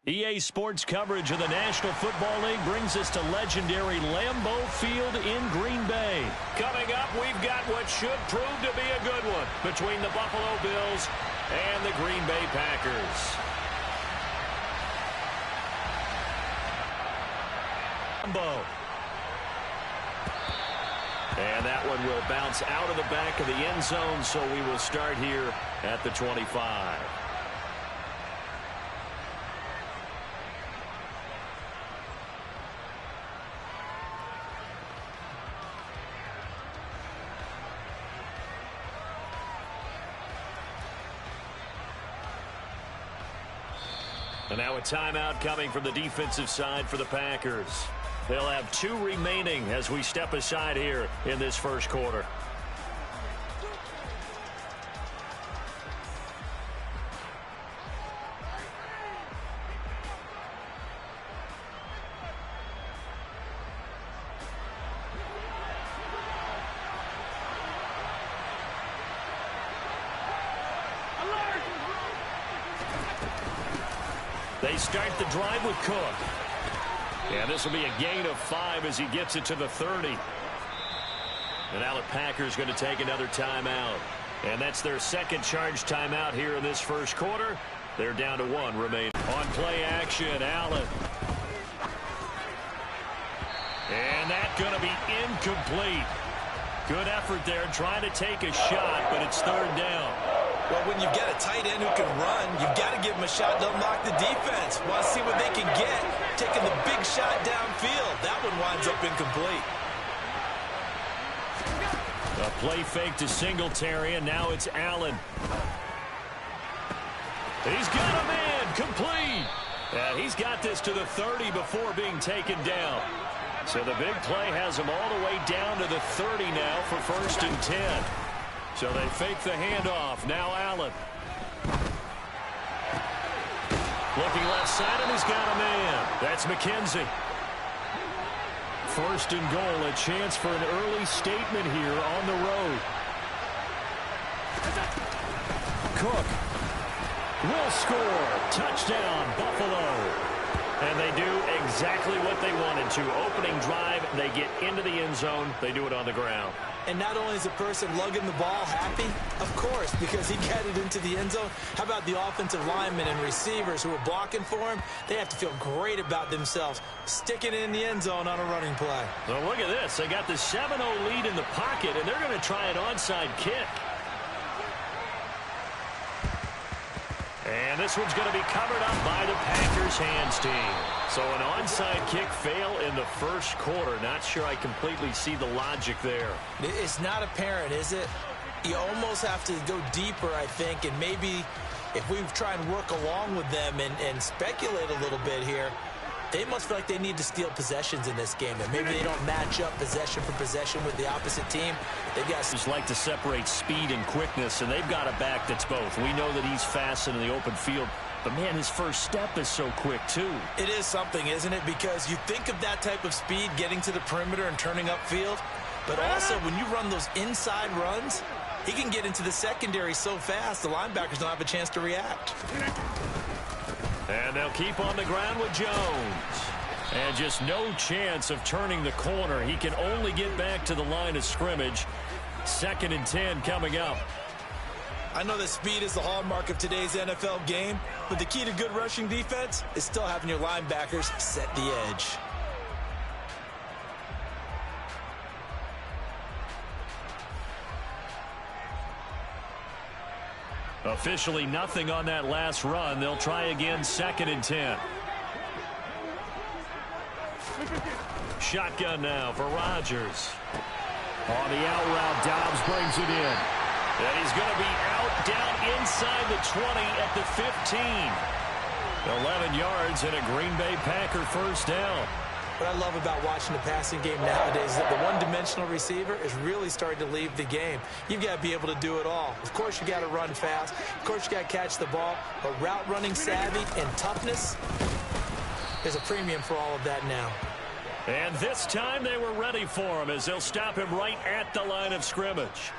EA Sports coverage of the National Football League brings us to legendary Lambeau Field in Green Bay. Coming up, we've got what should prove to be a good one between the Buffalo Bills and the Green Bay Packers. Lambeau. And that one will bounce out of the back of the end zone, so we will start here at the 25. And now a timeout coming from the defensive side for the Packers. They'll have 2 remaining as we step aside here in this first quarter. They start the drive with Cook. And this will be a gain of 5 as he gets it to the 30. And now the Packers going to take another timeout. And that's their second charge timeout here in this first quarter. They're down to 1 remaining. On play action, Allen. And that's going to be incomplete. Good effort there trying to take a shot, but it's 3rd down. Well, when you've got a tight end who can run, you've got to give him a shot to unlock the defense. Want to see what they can get. Taking the big shot downfield. That one winds up incomplete. A play fake to Singletary, and now it's Allen. He's got a man. Complete. He's got this to the 30 before being taken down. So the big play has him all the way down to the 30 now for 1st and 10. So they fake the handoff. Now Allen. Looking left side, and he's got a man. That's McKenzie. 1st and goal. A chance for an early statement here on the road. Cook will score. Touchdown, Buffalo. And they do exactly what they wanted to. Opening drive, they get into the end zone. They do it on the ground. And not only is the person lugging the ball happy, of course, because he got it into the end zone. How about the offensive linemen and receivers who are blocking for him? They have to feel great about themselves, sticking it in the end zone on a running play. Well, look at this. They got the 7-0 lead in the pocket, and they're going to try an onside kick. And this one's going to be covered up by the Packers hands team. So an onside kick fail in the first quarter. Not sure I completely see the logic there. It's not apparent, is it? You almost have to go deeper, I think, and maybe if we try and work along with them and speculate a little bit here, they must feel like they need to steal possessions in this game, and maybe they don't match up possession for possession with the opposite team. They've got just like to separate speed and quickness, and they've got a back that's both. We know that he's fast in the open field, but man, his first step is so quick too. It is something, isn't it? Because you think of that type of speed getting to the perimeter and turning upfield, but also when you run those inside runs, he can get into the secondary so fast the linebackers don't have a chance to react. And they'll keep on the ground with Jones. And just no chance of turning the corner. He can only get back to the line of scrimmage. 2nd and 10 coming up. I know that speed is the hallmark of today's NFL game, but the key to good rushing defense is still having your linebackers set the edge. Officially nothing on that last run. They'll try again, 2nd and 10. Shotgun now for Rodgers. On the out route, Dobbs brings it in. And he's going to be out down inside the 20 at the 15. 11 yards and a Green Bay Packer 1st down. What I love about watching the passing game nowadays is that the one-dimensional receiver is really starting to leave the game. You've got to be able to do it all. Of course, you got to run fast. Of course, you got to catch the ball. But route running savvy and toughness, there's a premium for all of that now. And this time they were ready for him as they'll stop him right at the line of scrimmage.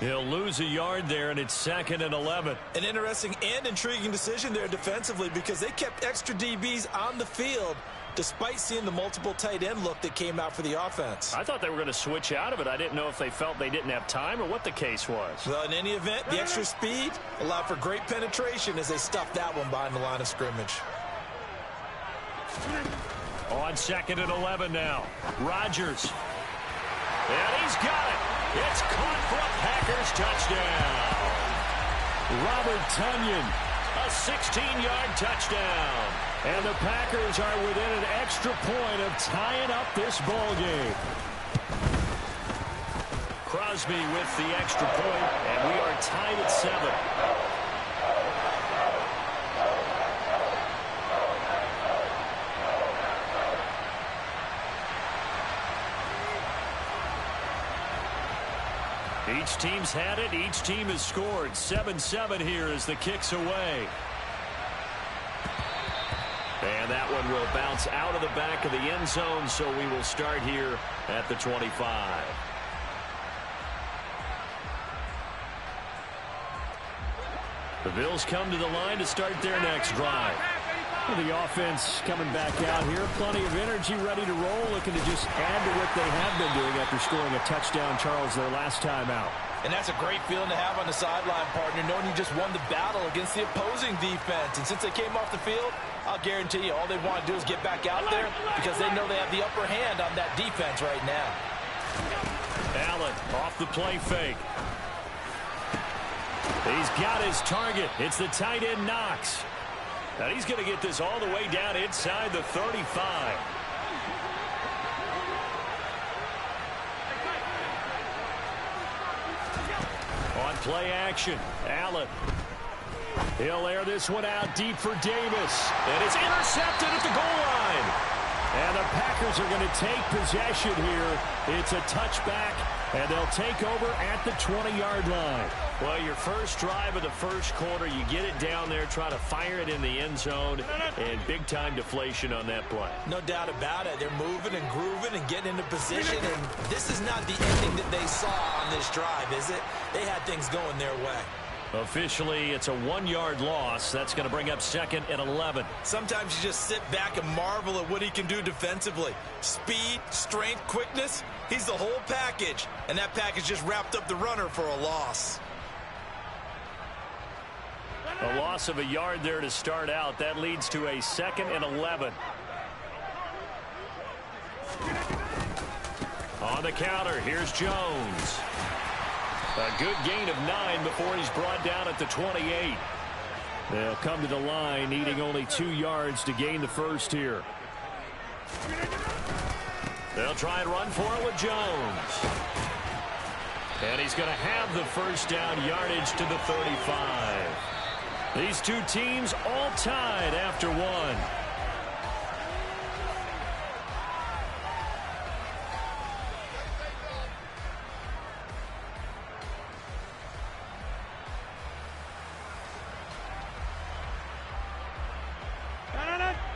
He'll lose a yard there, and it's 2nd and 11. An interesting and intriguing decision there defensively because they kept extra DBs on the field despite seeing the multiple tight end look that came out for the offense. I thought they were going to switch out of it. I didn't know if they felt they didn't have time or what the case was. Well, in any event, the extra speed allowed for great penetration as they stuffed that one behind the line of scrimmage. On 2nd and 11 now. Rodgers. And he's got it. It's caught for a Packers touchdown. Robert Tonyan, a 16-yard touchdown. And the Packers are within an extra point of tying up this ball game. Crosby with the extra point, and we are tied at 7. Each team's had it. Each team has scored. 7-7 here as the kick's away. And that one will bounce out of the back of the end zone, so we will start here at the 25. The Bills come to the line to start their next drive. Well, the offense coming back out here. Plenty of energy, ready to roll, looking to just add to what they have been doing after scoring a touchdown, Charles, their last time out. And that's a great feeling to have on the sideline, partner, knowing you just won the battle against the opposing defense. And since they came off the field, I'll guarantee you all they want to do is get back out there because they know they have the upper hand on that defense right now. Allen off the play fake. He's got his target. It's the tight end Knox. Now he's going to get this all the way down inside the 35. On play action, Allen. He'll air this one out deep for Davis. And it's intercepted at the goal line. And the Packers are going to take possession here. It's a touchback, and they'll take over at the 20-yard line. Well, your first drive of the first quarter, you get it down there, try to fire it in the end zone, and big-time deflation on that play. No doubt about it. They're moving and grooving and getting into position, and this is not the ending that they saw on this drive, is it? They had things going their way. Officially, it's a 1-yard loss. That's going to bring up 2nd and 11. Sometimes you just sit back and marvel at what he can do defensively. Speed, strength, quickness, he's the whole package, and that package just wrapped up the runner for a loss. A loss of a yard there to start out. That leads to a 2nd and 11. On the counter, here's Jones. A good gain of 9 before he's brought down at the 28. They'll come to the line, needing only 2 yards to gain the first here. They'll try and run for it with Jones. And he's going to have the first down, yardage to the 35. These two teams all tied after one.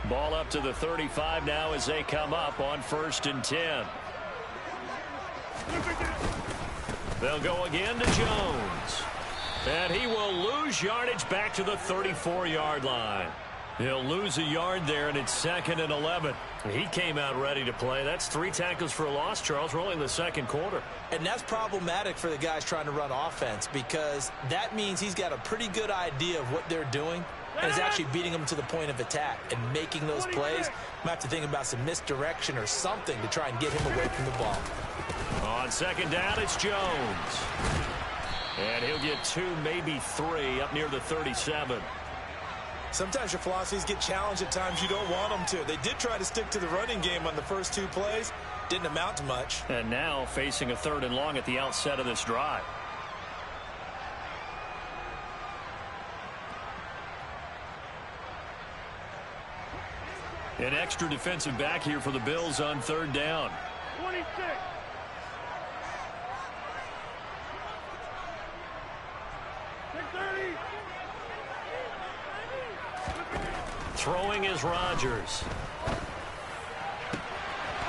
Ball up to the 35 now as they come up on 1st and 10. They'll go again to Jones. And he will lose yardage back to the 34-yard line. He'll lose a yard there, and it's 2nd and 11. He came out ready to play. That's 3 tackles for a loss, Charles, rolling the second quarter. And that's problematic for the guys trying to run offense because that means he's got a pretty good idea of what they're doing and is actually beating them to the point of attack and making those plays. Might have to think about some misdirection or something to try and get him away from the ball. On 2nd down, it's Jones. And he'll get 2, maybe 3 up near the 37. Sometimes your philosophies get challenged at times you don't want them to. They did try to stick to the running game on the first 2 plays. Didn't amount to much. And now facing a 3rd and long at the outset of this drive. An extra defensive back here for the Bills on 3rd down. 26. Throwing is Rodgers.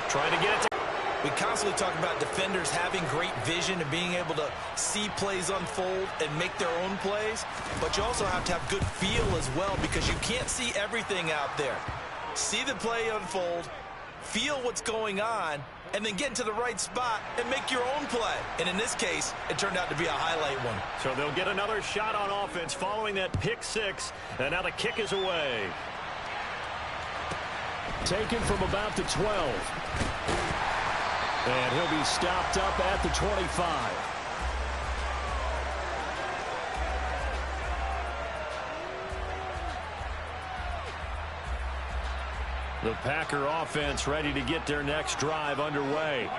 Trying to get it to... We constantly talk about defenders having great vision and being able to see plays unfold and make their own plays, but you also have to have good feel as well because you can't see everything out there. See the play unfold, feel what's going on, and then get into the right spot and make your own play. And in this case, it turned out to be a highlight one. So they'll get another shot on offense following that pick six, and now the kick is away. Taken from about the 12. And he'll be stopped up at the 25. The Packer offense ready to get their next drive underway.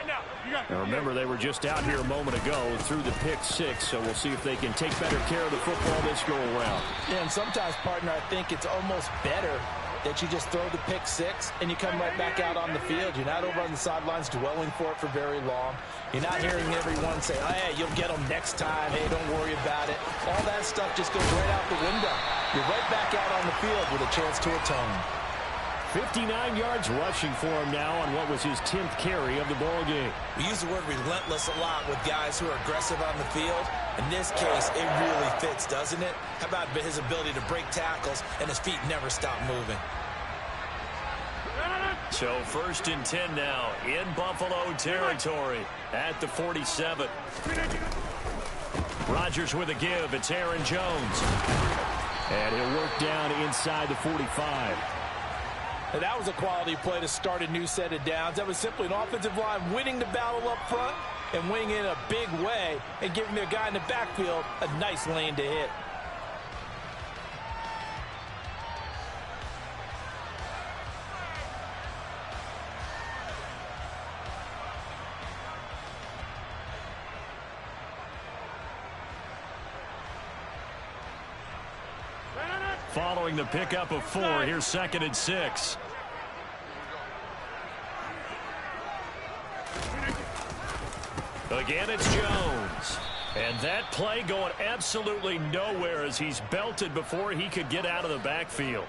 Now remember, they were just out here a moment ago through the pick six, so we'll see if they can take better care of the football this go-around. Yeah, and sometimes, partner, I think it's almost better that you just throw the pick six and you come right back out on the field. You're not over on the sidelines dwelling for it for very long. You're not hearing everyone say, oh, hey, you'll get them next time. Hey, don't worry about it. All that stuff just goes right out the window. You're right back out on the field with a chance to atone. 59 yards rushing for him now on what was his 10th carry of the ball game. We use the word relentless a lot with guys who are aggressive on the field. In this case, it really fits, doesn't it? How about his ability to break tackles and his feet never stop moving? So 1st and 10 now in Buffalo territory at the 47. Rodgers with a give. It's Aaron Jones. And he'll work down inside the 45. And that was a quality play to start a new set of downs. That was simply an offensive line winning the battle up front and winning in a big way and giving their guy in the backfield a nice lane to hit. Following the pickup of 4, here's 2nd and 6. Again, it's Jones. And that play going absolutely nowhere as he's belted before he could get out of the backfield.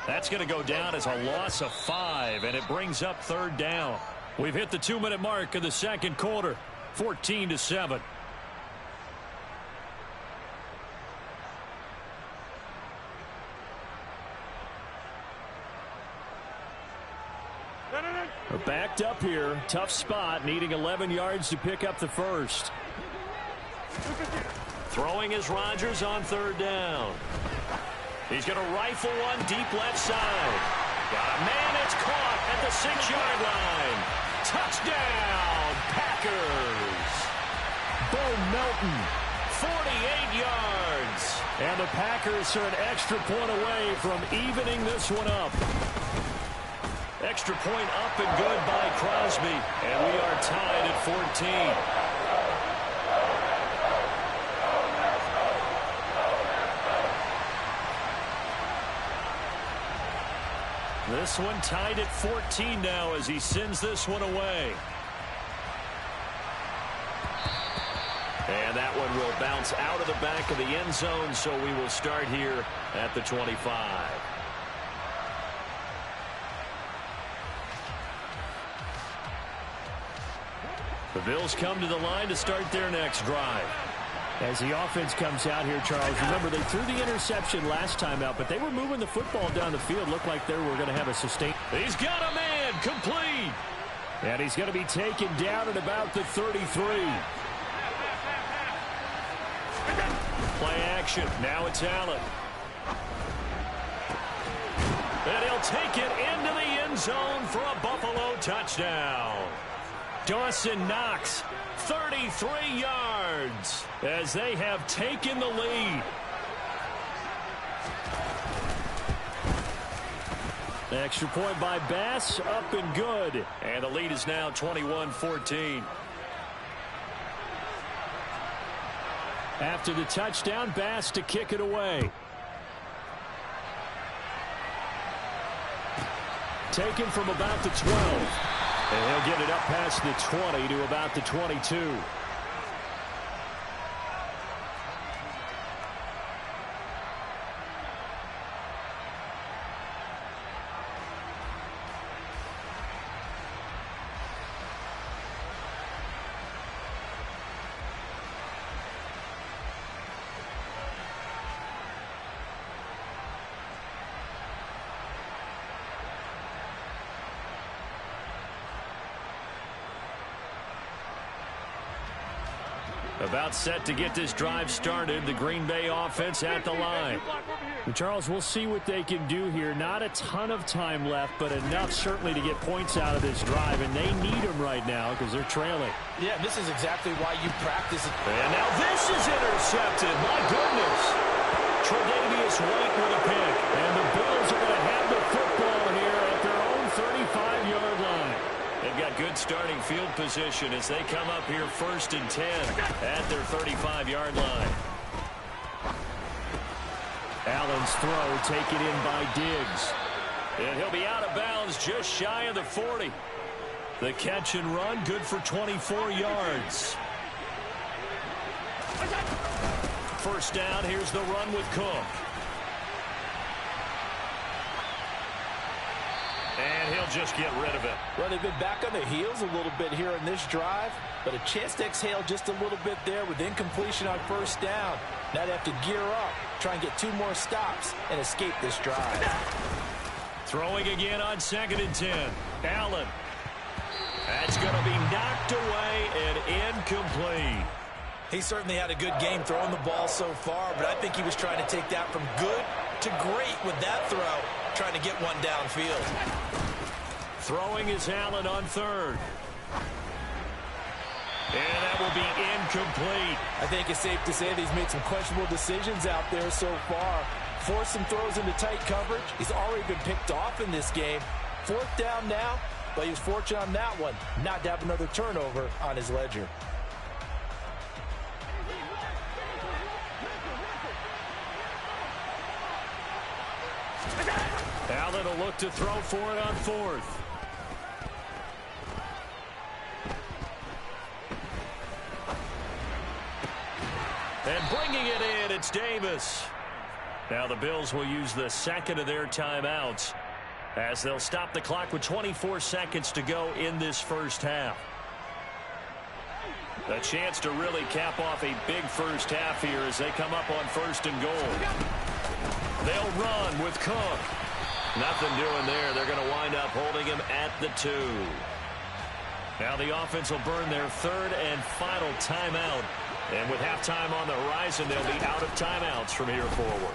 That's going to go down as a loss of 5, and it brings up 3rd down. We've hit the 2-minute mark of the 2nd quarter, 14-7. Backed up here, tough spot, needing 11 yards to pick up the 1st. Throwing is Rodgers on 3rd down. He's going to rifle one deep left side. Got a man, it's caught at the 6-yard line. Touchdown, Packers. Bo Melton, 48 yards. And the Packers are an extra point away from evening this one up. Extra point up and good by Crosby. And we are tied at 14. This one tied at 14 now as he sends this one away. And that one will bounce out of the back of the end zone, so we will start here at the 25. The Bills come to the line to start their next drive. As the offense comes out here, Charles, remember they threw the interception last time out, but they were moving the football down the field. Looked like they were going to have a sustained. He's got a man, complete. And he's going to be taken down at about the 33. Play action. Now it's Allen. And he'll take it into the end zone for a Buffalo touchdown. Dawson Knox, 33 yards as they have taken the lead. Extra point by Bass, up and good. And the lead is now 21-14. After the touchdown, Bass to kick it away. Taken from about the 12. And he'll get it up past the 20 to about the 22. About set to get this drive started. The Green Bay offense at the line. And Charles, we'll see what they can do here. Not a ton of time left, but enough certainly to get points out of this drive, and they need them right now because they're trailing. Yeah, this is exactly why you practice it. And now this is intercepted. My goodness. Tre'Davious White with a pick. And the Bills are going to have the football here at their own 35-yard line. They've got good starting field position as they come up here 1st and 10 at their 35-yard line. Allen's throw taken in by Diggs. And he'll be out of bounds just shy of the 40. The catch and run good for 24 yards. First down, here's the run with Cook. And he'll just get rid of it. Well, they've been back on their heels a little bit here in this drive, but a chance to exhale just a little bit there with incompletion on first down. Now they have to gear up, try and get 2 more stops, and escape this drive. Throwing again on 2nd and 10. Allen. That's going to be knocked away and incomplete. He certainly had a good game throwing the ball so far, but I think he was trying to take that from good to great with that throw, trying to get one downfield. Throwing is Allen on 3rd. And that will be incomplete. I think it's safe to say that he's made some questionable decisions out there so far. Forced some throws into tight coverage. He's already been picked off in this game. 4th down now, but he was fortunate on that one not to have another turnover on his ledger. Allen will look to throw for it on 4th. And bringing it in, it's Davis. Now the Bills will use the 2nd of their timeouts as they'll stop the clock with 24 seconds to go in this first half. A chance to really cap off a big first half here as they come up on 1st and goal. They'll run with Cook. Nothing doing there. They're going to wind up holding him at the 2. Now the offense will burn their 3rd and final timeout. And with halftime on the horizon, they'll be out of timeouts from here forward.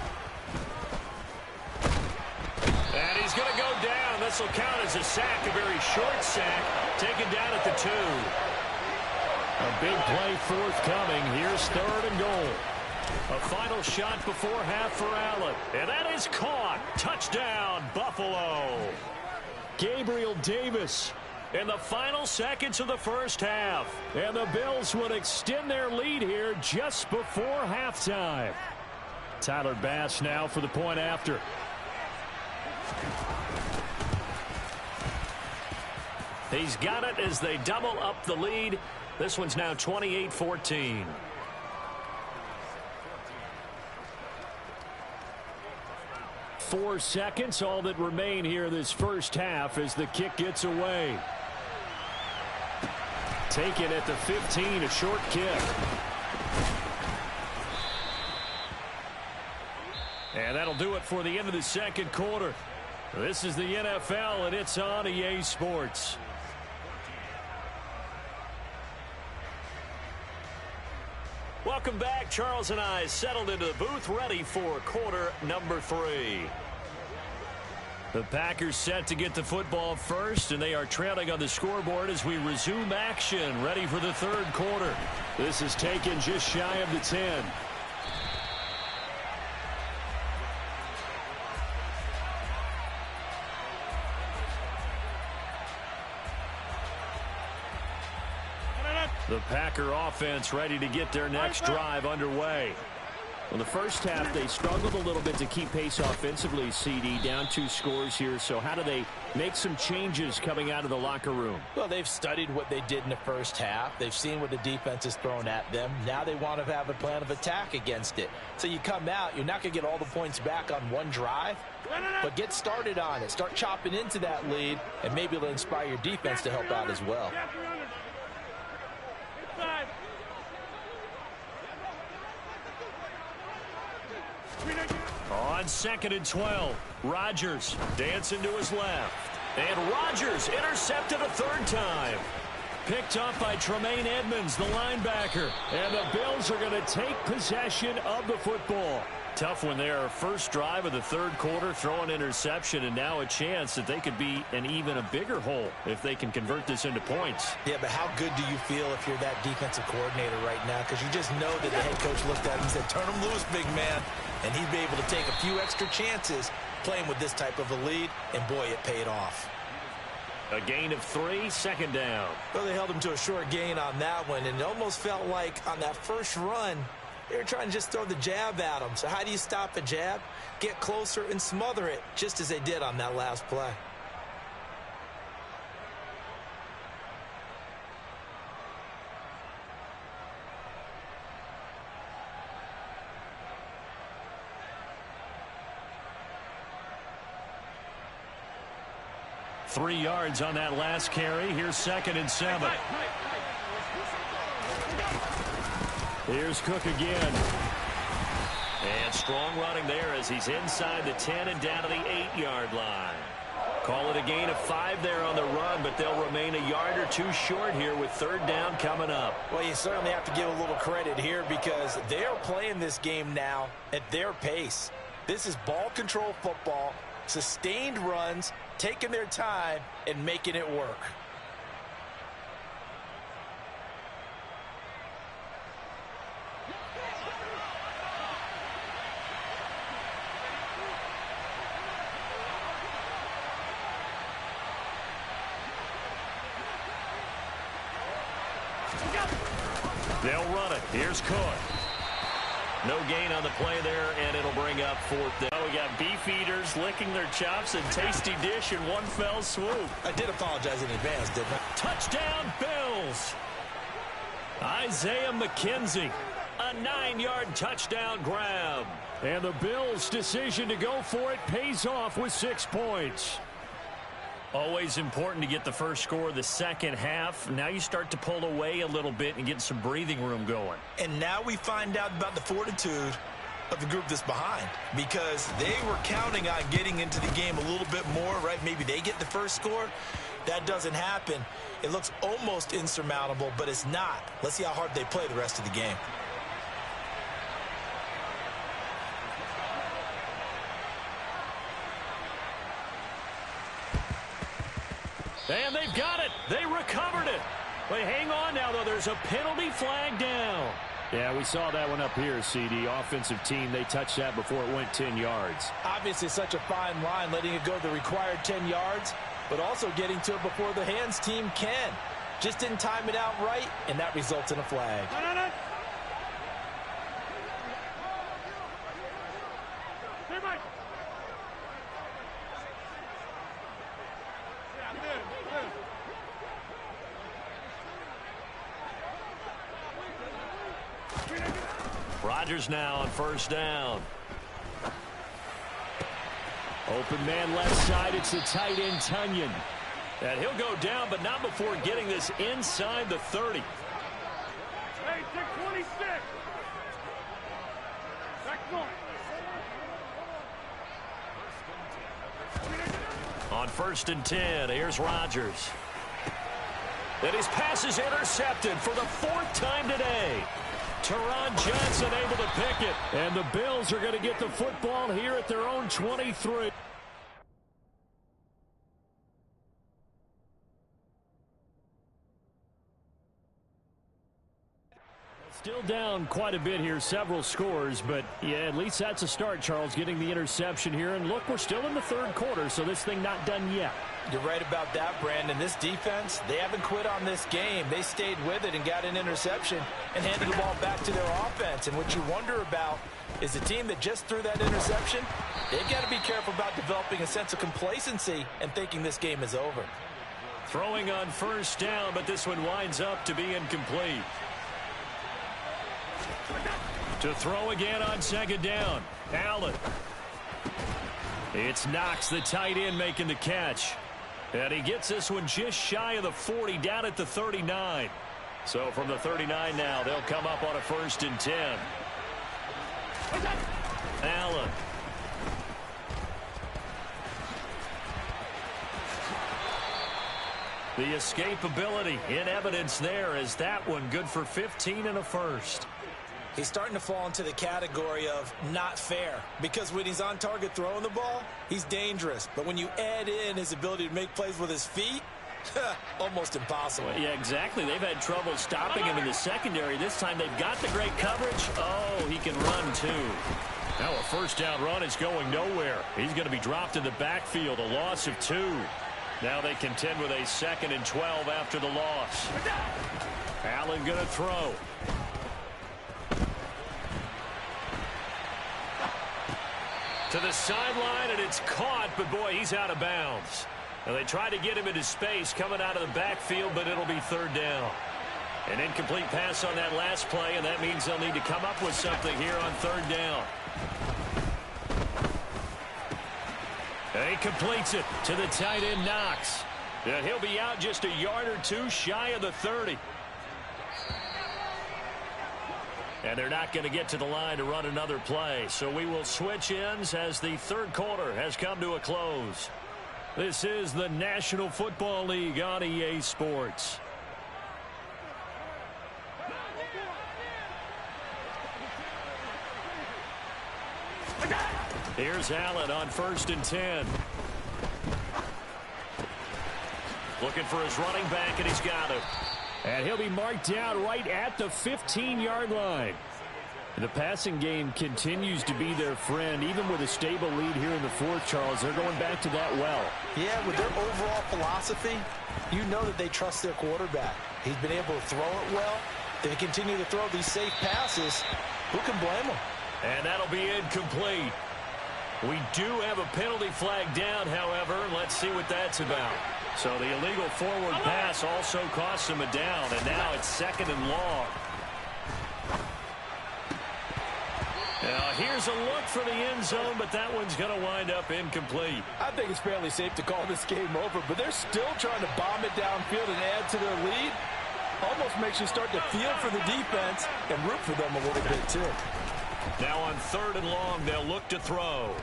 And he's going to go down. This will count as a sack, a very short sack, taken down at the 2. A big play forthcoming. Here's 3rd and goal. A final shot before half for Allen. And that is caught. Touchdown, Buffalo. Gabriel Davis. In the final seconds of the first half. And the Bills would extend their lead here just before halftime. Tyler Bass now for the point after. He's got it as they double up the lead. This one's now 28-14. Four seconds, all that remain here this first half as the kick gets away. Taken at the 15, a short kick. And that'll do it for the end of the second quarter. This is the NFL, and it's on EA Sports. Welcome back. Charles and I settled into the booth, ready for quarter number 3. The Packers set to get the football first, and they are trailing on the scoreboard as we resume action, ready for the third quarter. This is taken just shy of the 10. The Packer offense ready to get their next drive underway. Well, the first half, they struggled a little bit to keep pace offensively, CD, down 2 scores here. So how do they make some changes coming out of the locker room? Well, they've studied what they did in the first half. They've seen what the defense has thrown at them. Now they want to have a plan of attack against it. So you come out, you're not going to get all the points back on one drive, but get started on it. Start chopping into that lead, and maybe it'll inspire your defense to help out as well. On 2nd and 12, Rodgers dancing to his left. And Rodgers intercepted a third time. picked up by Tremaine Edmonds, the linebacker. And the Bills are going to take possession of the football. Tough one there. First drive of the third quarter, throw an interception, and now a chance that they could be in even a bigger hole if they can convert this into points. Yeah, but how good do you feel if you're that defensive coordinator right now? Because you just know that the head coach looked at him and said, turn him loose, big man. And he'd be able to take a few extra chances playing with this type of a lead, and boy, it paid off. A gain of 3, second down. Well, they held him to a short gain on that one, and it almost felt like on that first run, they were trying to just throw the jab at him. So how do you stop a jab? Get closer and smother it, just as they did on that last play. Three yards on that last carry. Here's 2nd and 7. Here's Cook again. And strong running there as he's inside the 10 and down to the 8-yard line. Call it a gain of 5 there on the run, but they'll remain a yard or 2 short here with 3rd down coming up. Well, you certainly have to give a little credit here because they're playing this game now at their pace. This is ball control football, sustained runs, taking their time and making it work. They'll run it. Here's Cook. No gain on the play there, and it'll bring up 4th down. We got beef eaters licking their chops and tasty dish in one fell swoop. I did apologize in advance, didn't I? Touchdown, Bills. Isaiah McKenzie, a 9-yard touchdown grab. And the Bills' decision to go for it pays off with 6 points. Always important to get the first score of the second half. Now you start to pull away a little bit and get some breathing room going. And now we find out about the fortitude of the group that's behind, because they were counting on getting into the game a little bit more, right? Maybe they get the first score. That doesn't happen. It looks almost insurmountable, but it's not. Let's see how hard they play the rest of the game. And they've got it. They recovered it. But hang on now, though. There's a penalty flag down. Yeah, we saw that one up here, CD. Offensive team, they touched that before it went 10 yards. Obviously, such a fine line, letting it go the required 10 yards, but also getting to it before the hands team can. Just didn't time it out right, and that results in a flag. No. Rodgers now on 1st down. Open man left side. It's the tight end, Tunyon. And he'll go down, but not before getting this inside the 30. Hey, take 26. Back north. On 1st and 10, here's Rodgers. And his pass is intercepted for the 4th time today. Teron Johnson able to pick it. And the Bills are going to get the football here at their own 23. Still down quite a bit here, several scores, but yeah, at least that's a start, Charles, getting the interception here. And look, we're still in the 3rd quarter, so this thing not done yet. You're right about that, Brandon. This defense, they haven't quit on this game. They stayed with it and got an interception and handed the ball back to their offense. And what you wonder about is the team that just threw that interception, they've got to be careful about developing a sense of complacency and thinking this game is over. Throwing on 1st down, but this one winds up to be incomplete. To throw again on 2nd down. Allen. It's Knox, the tight end, making the catch. And he gets this one just shy of the 40, down at the 39. So from the 39 now, they'll come up on a 1st and 10. Allen. The escapability in evidence there as that one good for 15 and a first. He's starting to fall into the category of not fair, because when he's on target throwing the ball, he's dangerous. But when you add in his ability to make plays with his feet, almost impossible. Well, yeah, exactly. They've had trouble stopping him in the secondary. This time they've got the great coverage. Oh, he can run too. Now a first down run is going nowhere. He's going to be dropped in the backfield, a loss of 2. Now they contend with a 2nd and 12 after the loss. Allen going to throw. To the sideline, and it's caught, but boy, he's out of bounds. Now they try to get him into space coming out of the backfield, but it'll be 3rd down. An incomplete pass on that last play, and that means they'll need to come up with something here on 3rd down. And he completes it to the tight end, Knox. And he'll be out just a yard or 2 shy of the 30. And they're not going to get to the line to run another play. So we will switch ends as the 3rd quarter has come to a close. This is the National Football League on EA Sports. Here's Allen on 1st and 10. Looking for his running back, and he's got it. And he'll be marked down right at the 15-yard line. The passing game continues to be their friend, even with a stable lead here in the 4th, Charles. They're going back to that well. Yeah, with their overall philosophy, you know that they trust their quarterback. He's been able to throw it well. They continue to throw these safe passes. Who can blame them? And that'll be incomplete. We do have a penalty flag down, however. Let's see what that's about. So the illegal forward pass also costs him a down, and now it's 2nd and long. Now here's a look for the end zone, but that one's going to wind up incomplete. I think it's fairly safe to call this game over, but they're still trying to bomb it downfield and add to their lead. Almost makes you start to feel for the defense and root for them a little bit too. Now on 3rd and long, they'll look to throw.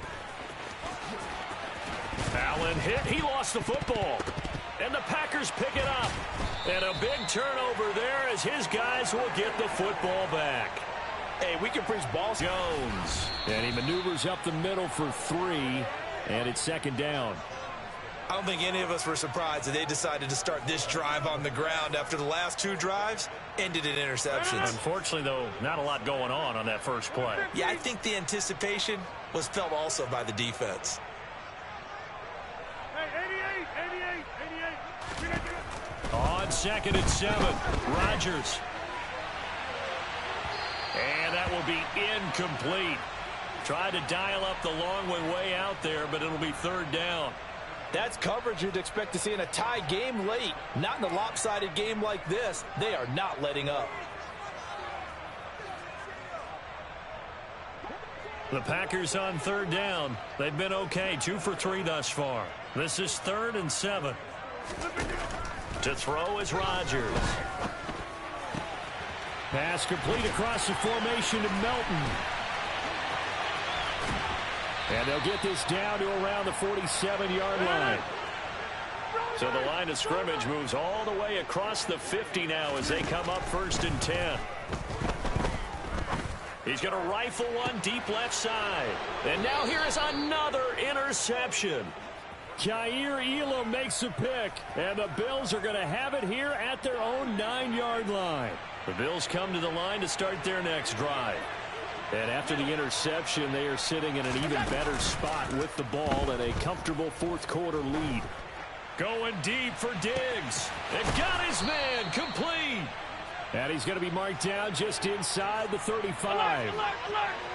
Allen hit. He lost the football. And the Packers pick it up. And a big turnover there as his guys will get the football back. Hey, we can preach balls. Jones. And he maneuvers up the middle for 3. And it's 2nd down. I don't think any of us were surprised that they decided to start this drive on the ground after the last 2 drives ended in interceptions. Unfortunately, though, not a lot going on that first play. Yeah, I think the anticipation was felt also by the defense. Hey, 88. On 2nd and 7, Rodgers. And that will be incomplete. Tried to dial up the long one way out there, but it'll be 3rd down. That's coverage you'd expect to see in a tie game late. Not in a lopsided game like this. They are not letting up. The Packers on 3rd down. They've been okay, 2 for 3 thus far. This is 3rd and 7. To throw is Rodgers. Pass complete across the formation to Melton. And they'll get this down to around the 47-yard line. So the line of scrimmage moves all the way across the 50 now as they come up 1st and 10. He's going to rifle one deep left side. And now here is another interception. Kaiir Elam makes a pick, and the Bills are going to have it here at their own 9-yard line. The Bills come to the line to start their next drive. And after the interception, they are sitting in an even better spot with the ball and a comfortable 4th quarter lead. Going deep for Diggs. And got his man complete. And he's going to be marked down just inside the 35.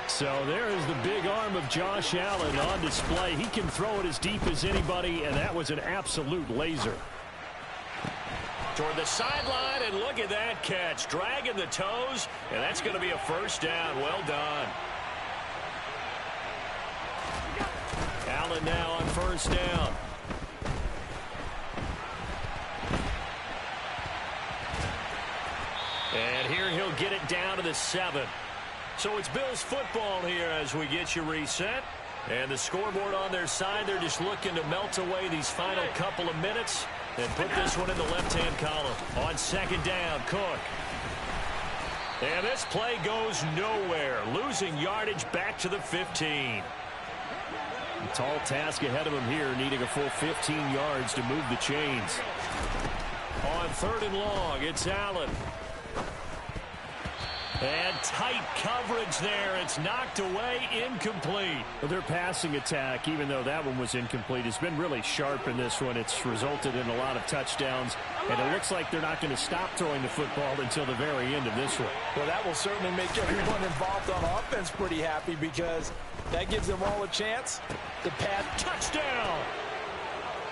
So there is the big arm of Josh Allen on display. He can throw it as deep as anybody, and that was an absolute laser. Toward the sideline, and look at that catch. Dragging the toes, and that's going to be a 1st down. Well done. Allen now on 1st down. And here he'll get it down to the 7. So it's Bills football here as we get you reset. And the scoreboard on their side, they're just looking to melt away these final couple of minutes. And put this one in the left-hand column. On second down, Cook. And this play goes nowhere. Losing yardage back to the 15. A tall task ahead of him here, needing a full 15 yards to move the chains. On third and long, it's Allen. And tight coverage there. It's knocked away, incomplete. Well, their passing attack, even though that one was incomplete, has been really sharp in this one. It's resulted in a lot of touchdowns, and it looks like they're not going to stop throwing the football until the very end of this one. Well, that will certainly make everyone involved on offense pretty happy because that gives them all a chance to pass. Touchdown!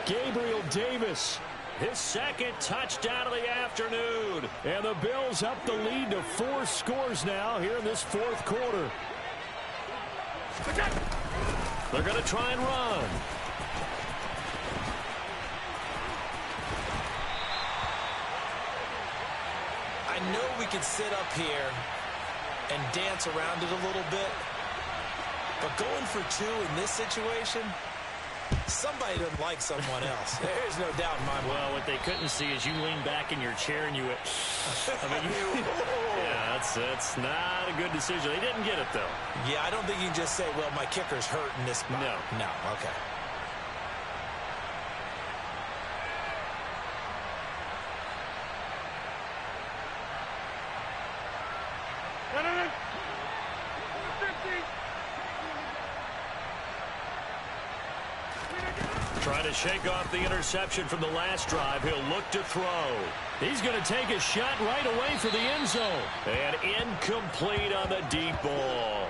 Gabriel Davis. His second touchdown of the afternoon. And the Bills up the lead to 4 scores now here in this fourth quarter. They're going to try and run. I know we could sit up here and dance around it a little bit, but going for 2 in this situation, somebody doesn't like someone else. There's no doubt in my mind. Well, what they couldn't see is you lean back in your chair and you went, yeah, that's not a good decision. They didn't get it, though. Yeah, I don't think you can just say, well, my kicker's hurt in this spot. No, okay. Trying to shake off the interception from the last drive. He'll look to throw. He's going to take a shot right away for the end zone. And incomplete on the deep ball.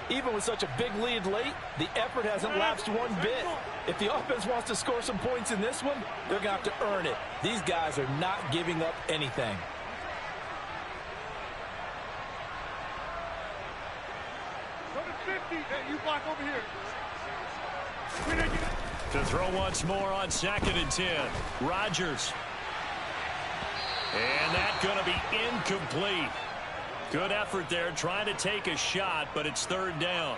Even with such a big lead late, the effort hasn't lapsed one bit. If the offense wants to score some points in this one, they're going to have to earn it. These guys are not giving up anything. Number 50, hey, you block over here. To throw once more on 2nd and 10. Rodgers. And that's going to be incomplete. Good effort there trying to take a shot, but it's 3rd down.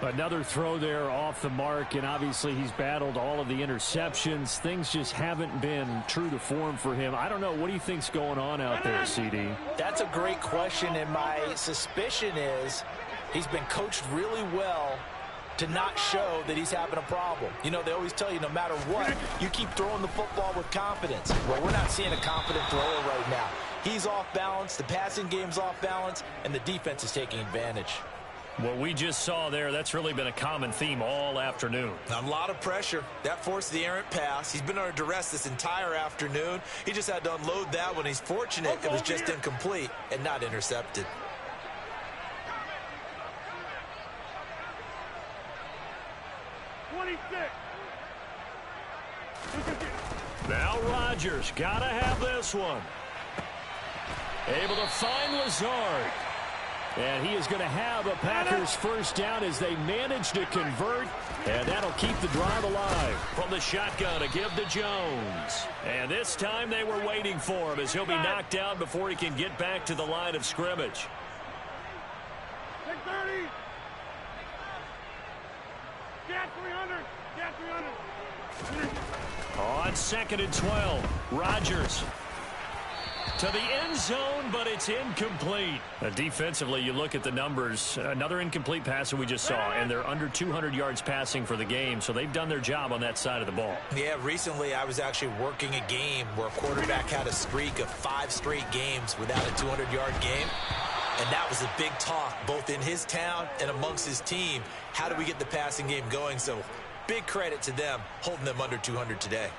Another throw there off the mark, and obviously he's battled all of the interceptions. Things just haven't been true to form for him. I don't know. What do you think's going on out there, CD? That's a great question, and my suspicion is he's been coached really well to not show that he's having a problem. You know, they always tell you no matter what, you keep throwing the football with confidence. Well, we're not seeing a confident thrower right now. He's off balance, the passing game's off balance, and the defense is taking advantage. What we just saw there, that's really been a common theme all afternoon. A lot of pressure. That forced the errant pass. He's been under duress this entire afternoon. He just had to unload that when he's fortunate it was just incomplete and not intercepted. Now Rodgers got to have this one. Able to find Lazard. And he is going to have a Packers first down as they manage to convert. And that'll keep the drive alive. From the shotgun to give to Jones. And this time they were waiting for him as he'll be knocked down before he can get back to the line of scrimmage. Take 30. Get 300. Get 300. On 2nd and 12, Rodgers to the end zone, but it's incomplete. Defensively, you look at the numbers. Another incomplete pass that we just saw, and they're under 200 yards passing for the game, so they've done their job on that side of the ball. Yeah, recently I was actually working a game where a quarterback had a streak of 5 straight games without a 200-yard game. And that was a big talk, both in his town and amongst his team. How do we get the passing game going? So big credit to them holding them under 200 today.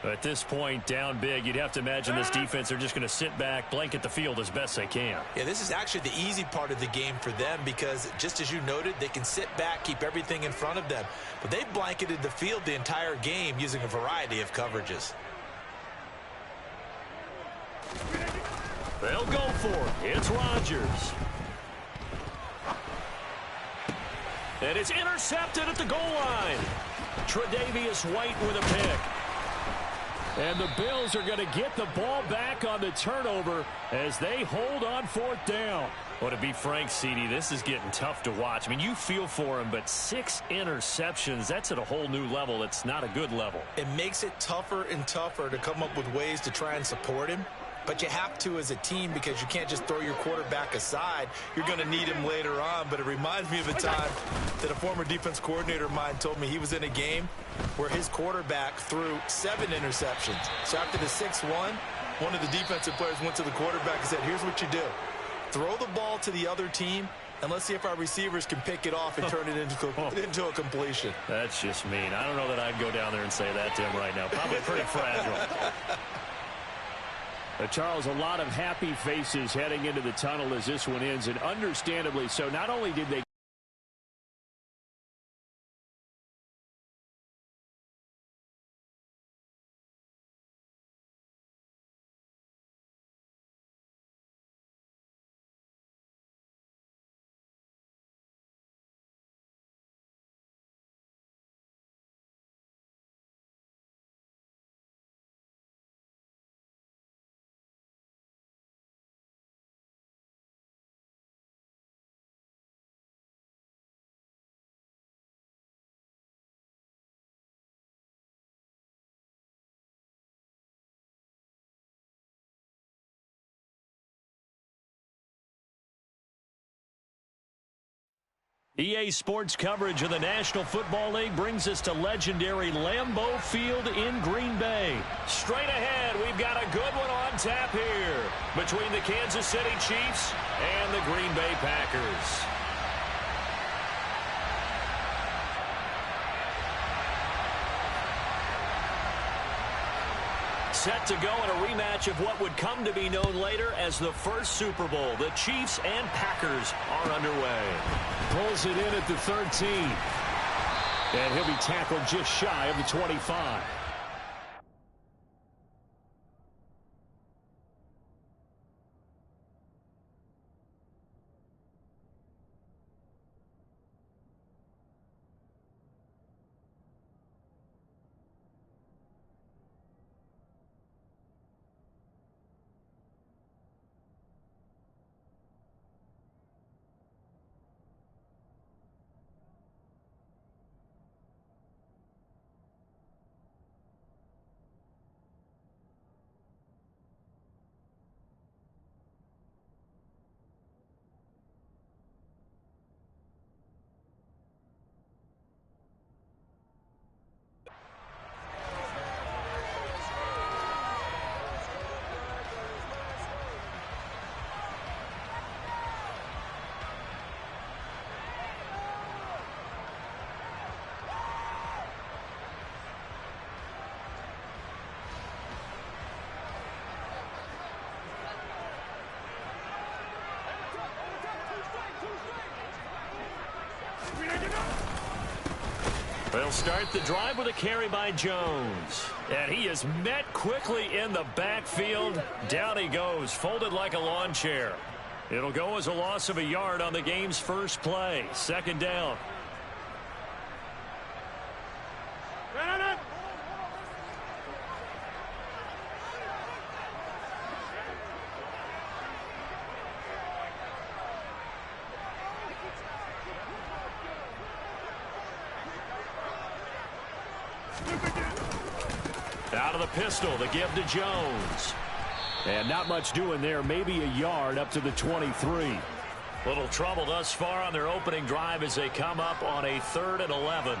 At this point, down big, you'd have to imagine this defense are just going to sit back, blanket the field as best they can. Yeah, this is actually the easy part of the game for them because, just as you noted, they can sit back, keep everything in front of them. But they've blanketed the field the entire game using a variety of coverages. They'll go for it. It's Rodgers. And it's intercepted at the goal line. Tre'Davious White with a pick. And the Bills are going to get the ball back on the turnover as they hold on 4th down. Well, to be frank, CD, this is getting tough to watch. I mean, you feel for him, but 6 interceptions, that's at a whole new level. It's not a good level. It makes it tougher and tougher to come up with ways to try and support him. But you have to as a team because you can't just throw your quarterback aside. You're going to need him later on. But it reminds me of a time that a former defense coordinator of mine told me he was in a game where his quarterback threw 7 interceptions. So after the 6-1, one of the defensive players went to the quarterback and said, here's what you do. Throw the ball to the other team, and let's see if our receivers can pick it off and turn it into a completion. That's just mean. I don't know that I'd go down there and say that to him right now. Probably pretty fragile. Charles, a lot of happy faces heading into the tunnel as this one ends, and understandably so. Not only did they EA Sports coverage of the National Football League brings us to legendary Lambeau Field in Green Bay. Straight ahead, we've got a good one on tap here between the Kansas City Chiefs and the Green Bay Packers. Set to go in a rematch of what would come to be known later as the first Super Bowl. The Chiefs and Packers are underway. pulls it in at the 13. And he'll be tackled just shy of the 25. They'll start the drive with a carry by Jones. And he is met quickly in the backfield. Down he goes, folded like a lawn chair. It'll go as a loss of a yard on the game's first play. Second down. Out of the pistol, the give to Jones. And not much doing there, maybe a yard up to the 23. Little trouble thus far on their opening drive as they come up on a 3rd and 11.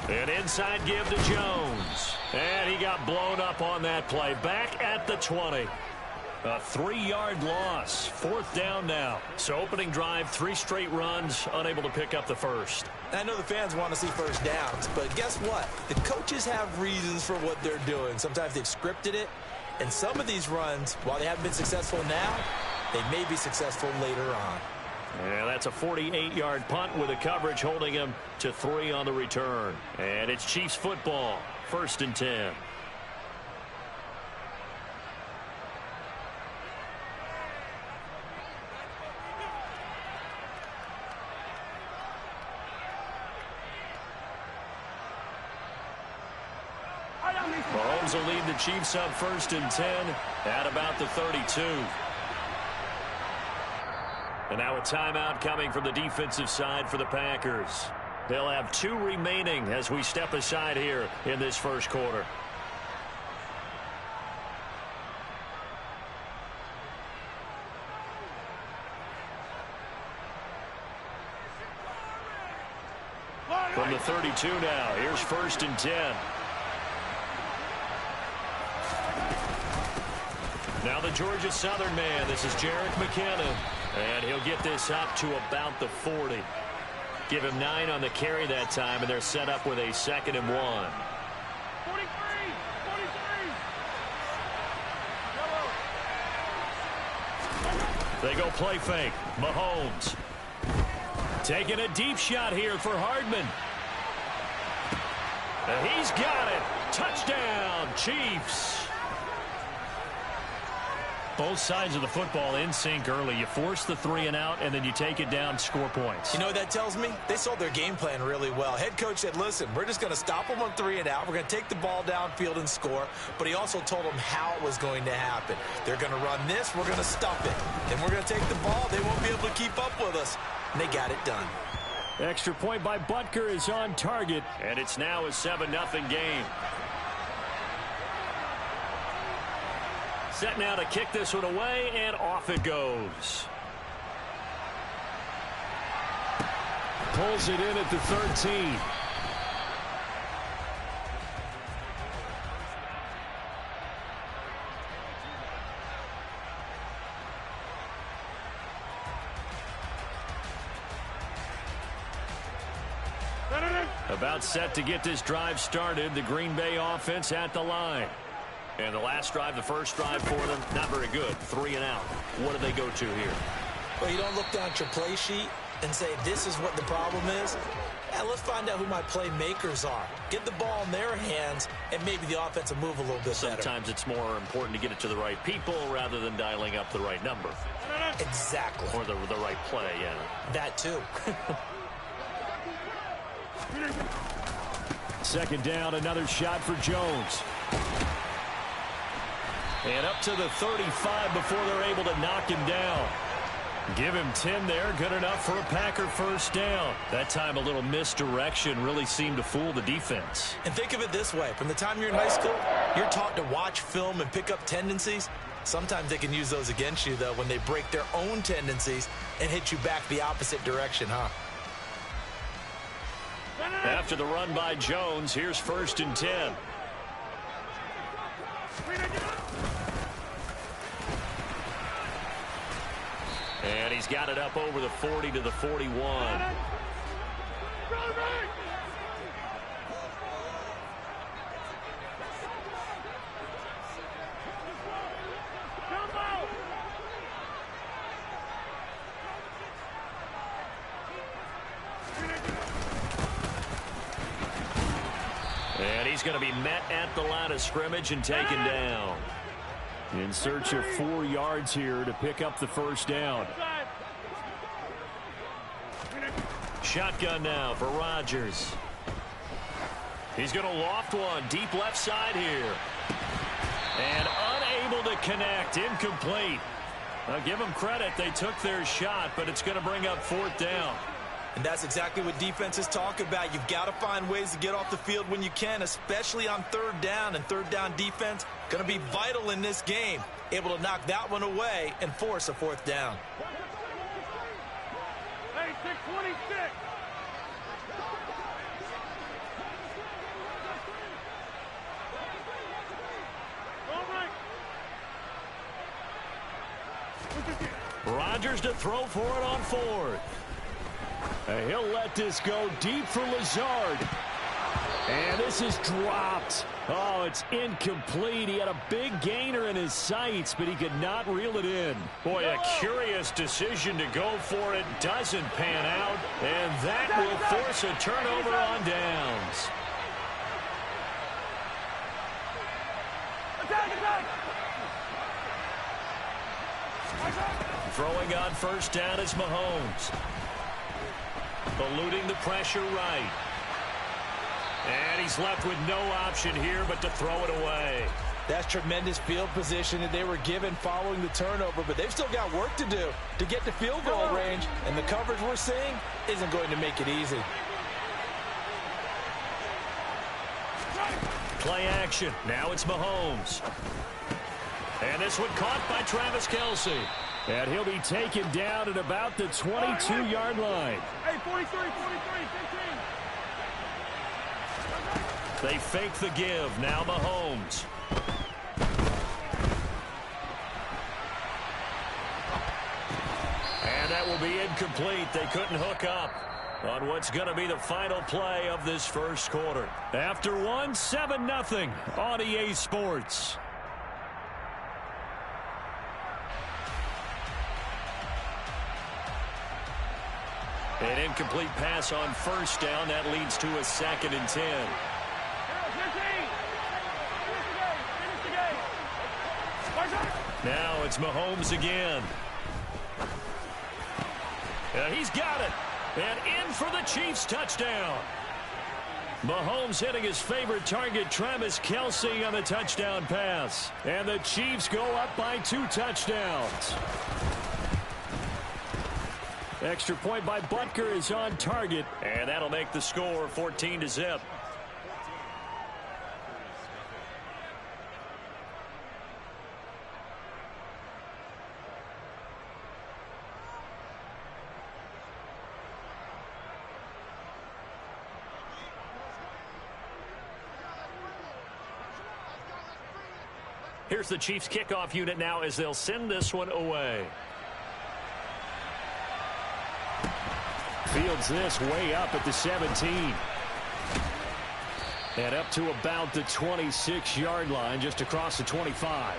An inside give to Jones. And he got blown up on that play. Back at the 20. A 3-yard loss. 4th down now. So opening drive, 3 straight runs, unable to pick up the first. I know the fans want to see first downs, but guess what? The coaches have reasons for what they're doing. Sometimes they've scripted it, and some of these runs, while they haven't been successful now, they may be successful later on. And that's a 48-yard punt with a coverage holding him to 3 on the return. And it's Chiefs football, 1st and 10. Bills will lead the Chiefs up 1st and 10 at about the 32. And now a timeout coming from the defensive side for the Packers. They'll have 2 remaining as we step aside here in this first quarter. From the 32 now, here's 1st and 10. Now the Georgia Southern man, this is Jerick McKinnon. And he'll get this up to about the 40. Give him 9 on the carry that time, and they're set up with a 2nd and 1. 43! They go play fake. Mahomes. Taking a deep shot here for Hardman. And he's got it. Touchdown, Chiefs. Both sides of the football in sync early. You force the 3 and out, and then you take it down, score points. You know what that tells me? They sold their game plan really well. Head coach said, listen, we're just going to stop them on 3 and out. We're going to take the ball downfield and score. But he also told them how it was going to happen. They're going to run this. We're going to stuff it. Then we're going to take the ball. They won't be able to keep up with us. And they got it done. Extra point by Butker is on target. And it's now a 7-0 game. Set now to kick this one away, and off it goes. Pulls it in at the 13. About set to get this drive started. The Green Bay offense at the line. And the last drive, the first drive for them, not very good. 3 and out. What do they go to here? Well, you don't look down at your play sheet and say, this is what the problem is. Yeah, let's find out who my playmakers are. Get the ball in their hands, and maybe the offense will move a little bit better. Sometimes it's more important to get it to the right people rather than dialing up the right number. Exactly. Or the right play, yeah. That too. 2nd down, another shot for Jones. And up to the 35 before they're able to knock him down. Give him 10 there. Good enough for a Packer first down. That time a little misdirection really seemed to fool the defense. And think of it this way. From the time you're in high school, you're taught to watch film and pick up tendencies. Sometimes they can use those against you, though, when they break their own tendencies and hit you back the opposite direction, huh? After the run by Jones, here's 1st and 10. And he's got it up over the 40 to the 41. And he's going to be met at the line of scrimmage and taken down. In search of 4 yards here to pick up the first down. Shotgun now for Rodgers. He's going to loft one deep left side here. And unable to connect. Incomplete. I'll give them credit. They took their shot, but it's going to bring up 4th down. And that's exactly what defenses talk about. You've got to find ways to get off the field when you can, especially on 3rd down. And 3rd down defense going to be vital in this game. Able to knock that one away and force a 4th down. Hey, 626. All right. Rodgers to throw for it on 4th. He'll let this go deep for Lazard. And this is dropped. Oh, it's incomplete. He had a big gainer in his sights, but he could not reel it in. Boy, a curious decision to go for it. Doesn't pan out. And that will force a turnover on downs. Throwing on 1st down is Mahomes. Eluding the pressure right. And he's left with no option here but to throw it away. That's tremendous field position that they were given following the turnover, but they've still got work to do to get to field goal range, and the coverage we're seeing isn't going to make it easy. Play action. Now it's Mahomes. And this one caught by Travis Kelce. And he'll be taken down at about the 22-yard line. Hey, 43, 15. They fake the give. Now Mahomes. And that will be incomplete. They couldn't hook up on what's going to be the final play of this first quarter. After one, 7-0 on EA Sports. An incomplete pass on first down. That leads to a 2nd and 10. Now it's Mahomes again. He's got it. And in for the Chiefs touchdown. Mahomes hitting his favorite target, Travis Kelce, on the touchdown pass. And the Chiefs go up by 2 touchdowns. Extra point by Butker is on target. And that'll make the score 14-0. Here's the Chiefs kickoff unit now as they'll send this one away. Fields this way up at the 17. And up to about the 26-yard line, just across the 25.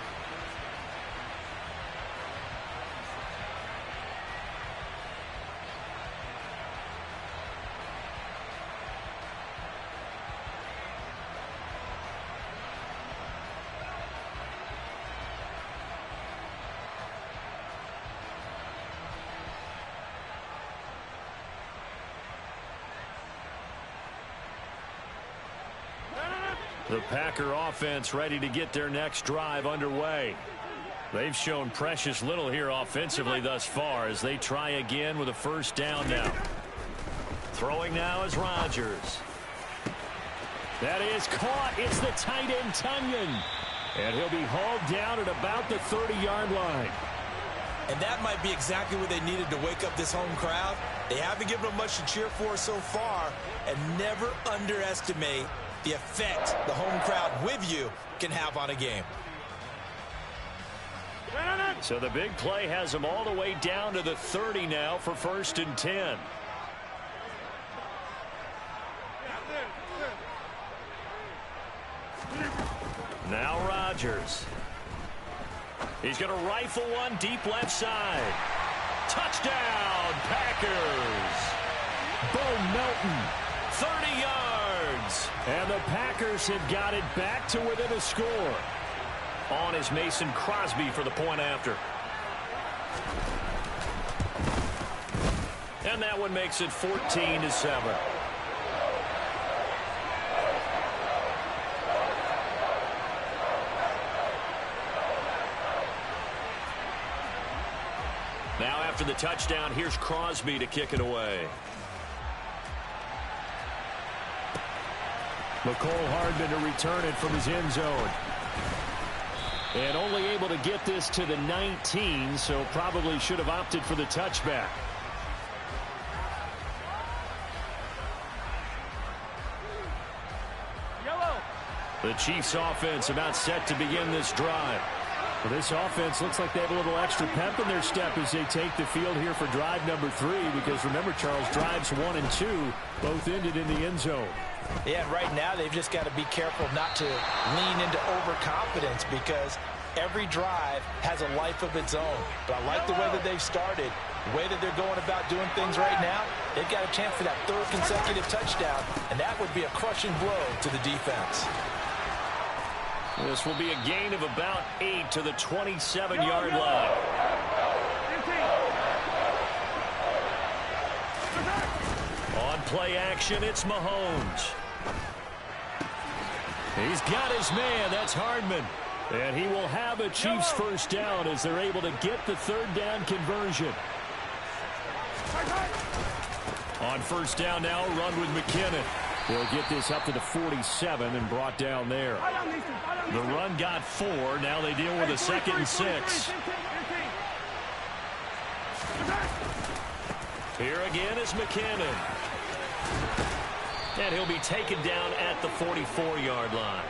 The Packer offense ready to get their next drive underway. They've shown precious little here offensively thus far as they try again with a first down now. Throwing now is Rodgers. That is caught. It's the tight end, Tunyon. And he'll be hauled down at about the 30-yard line. And that might be exactly what they needed to wake up this home crowd. They haven't given them much to cheer for so far, and never underestimate the effect the home crowd with you can have on a game. So the big play has them all the way down to the 30 now for 1st and 10. Now Rodgers. He's going to rifle one deep left side. Touchdown, Packers. Bo Melton. 30 yards. And the Packers have got it back to within a score. On is Mason Crosby for the point after. And that one makes it 14-7. Now after the touchdown, here's Crosby to kick it away. McCole Hardman to return it from his end zone. And only able to get this to the 19, so probably should have opted for the touchback. The Chiefs offense about set to begin this drive. Well, this offense looks like they have a little extra pep in their step as they take the field here for drive number 3, because remember, Charles, drives 1 and 2 both ended in the end zone. Yeah, and right now they've just got to be careful not to lean into overconfidence, because every drive has a life of its own. But I like the way that they've started, the way that they're going about doing things right now. They've got a chance for that 3rd consecutive touchdown, and that would be a crushing blow to the defense. This will be a gain of about 8 to the 27-yard line. On play action, it's Mahomes. He's got his man. That's Hardman. And he will have a Chiefs first down as they're able to get the third down conversion. On first down now, run with McKinnon. They'll get this up to the 47 and brought down there. The run got 4. Now they deal with a 2nd and 6. Here again is McKinnon. And he'll be taken down at the 44-yard line.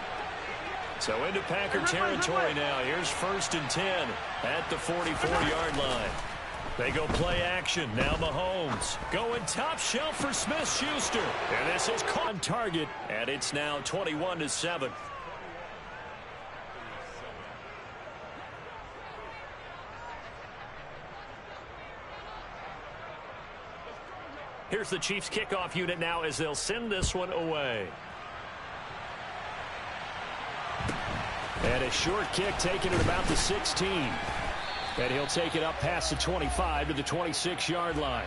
So into Packer territory now. Here's 1st and 10 at the 44-yard line. They go play action. Now Mahomes going top shelf for Smith-Schuster. And this is caught on target. And it's now 21-7. Here's the Chiefs kickoff unit now as they'll send this one away. And a short kick taken at about the 16. And he'll take it up past the 25 to the 26-yard line.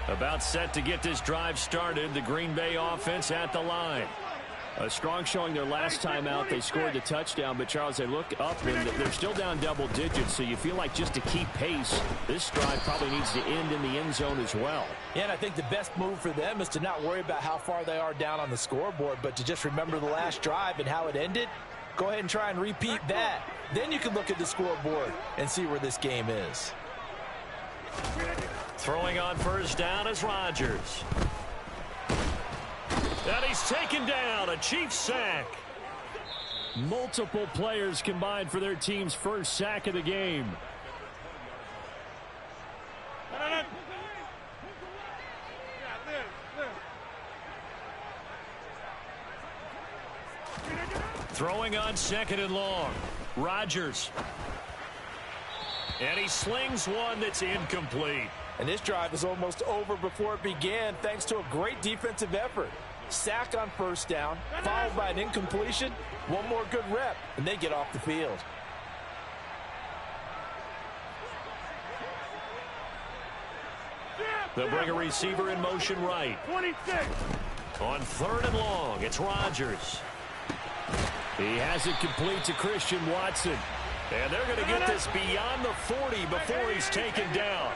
About set to get this drive started. The Green Bay offense at the line. A strong showing their last time out. They scored the touchdown, but Charles, they look up and they're still down double digits, so you feel like just to keep pace, this drive probably needs to end in the end zone as well. Yeah, and I think the best move for them is to not worry about how far they are down on the scoreboard, but to just remember the last drive and how it ended. Go ahead and try and repeat that. Then you can look at the scoreboard and see where this game is. Throwing on first down is Rodgers. And he's taken down. A Chiefs sack. Multiple players combined for their team's first sack of the game. Throwing on 2nd and long. Rodgers. And he slings one that's incomplete. And this drive is almost over before it began thanks to a great defensive effort. Sack on first down, followed by an incompletion. One more good rep, and they get off the field. They'll bring a receiver in motion right. 26. On 3rd and long, it's Rodgers. He has it complete to Christian Watson. And they're going to get this beyond the 40 before he's taken down.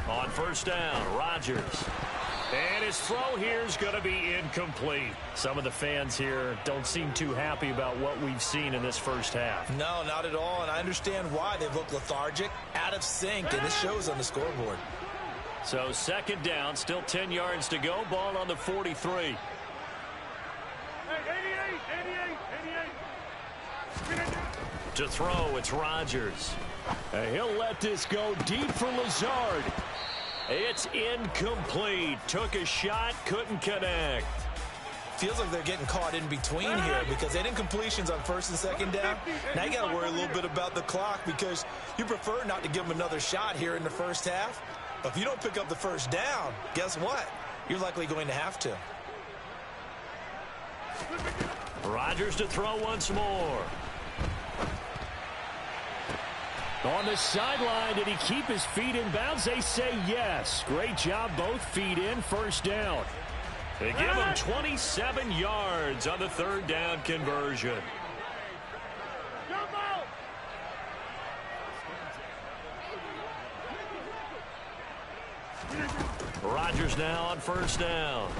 On first down, Rodgers. And his throw here is going to be incomplete. Some of the fans here don't seem too happy about what we've seen in this first half. No, not at all, and I understand why. They've looked lethargic, out of sync, and this shows on the scoreboard. So 2nd down, still 10 yards to go. Ball on the 43. To throw, it's Rodgers. He'll let this go deep for Lazard. It's incomplete. Took a shot, couldn't connect. Feels like they're getting caught in between here because they had incompletions on 1st and 2nd down. Now you got to worry a little bit about the clock because you prefer not to give them another shot here in the first half. But if you don't pick up the first down, guess what? You're likely going to have to. Rodgers to throw once more. On the sideline, did he keep his feet in bounds? They say yes. Great job, both feet in, first down. They give him 27 yards on the 3rd down conversion. Rodgers now on first down.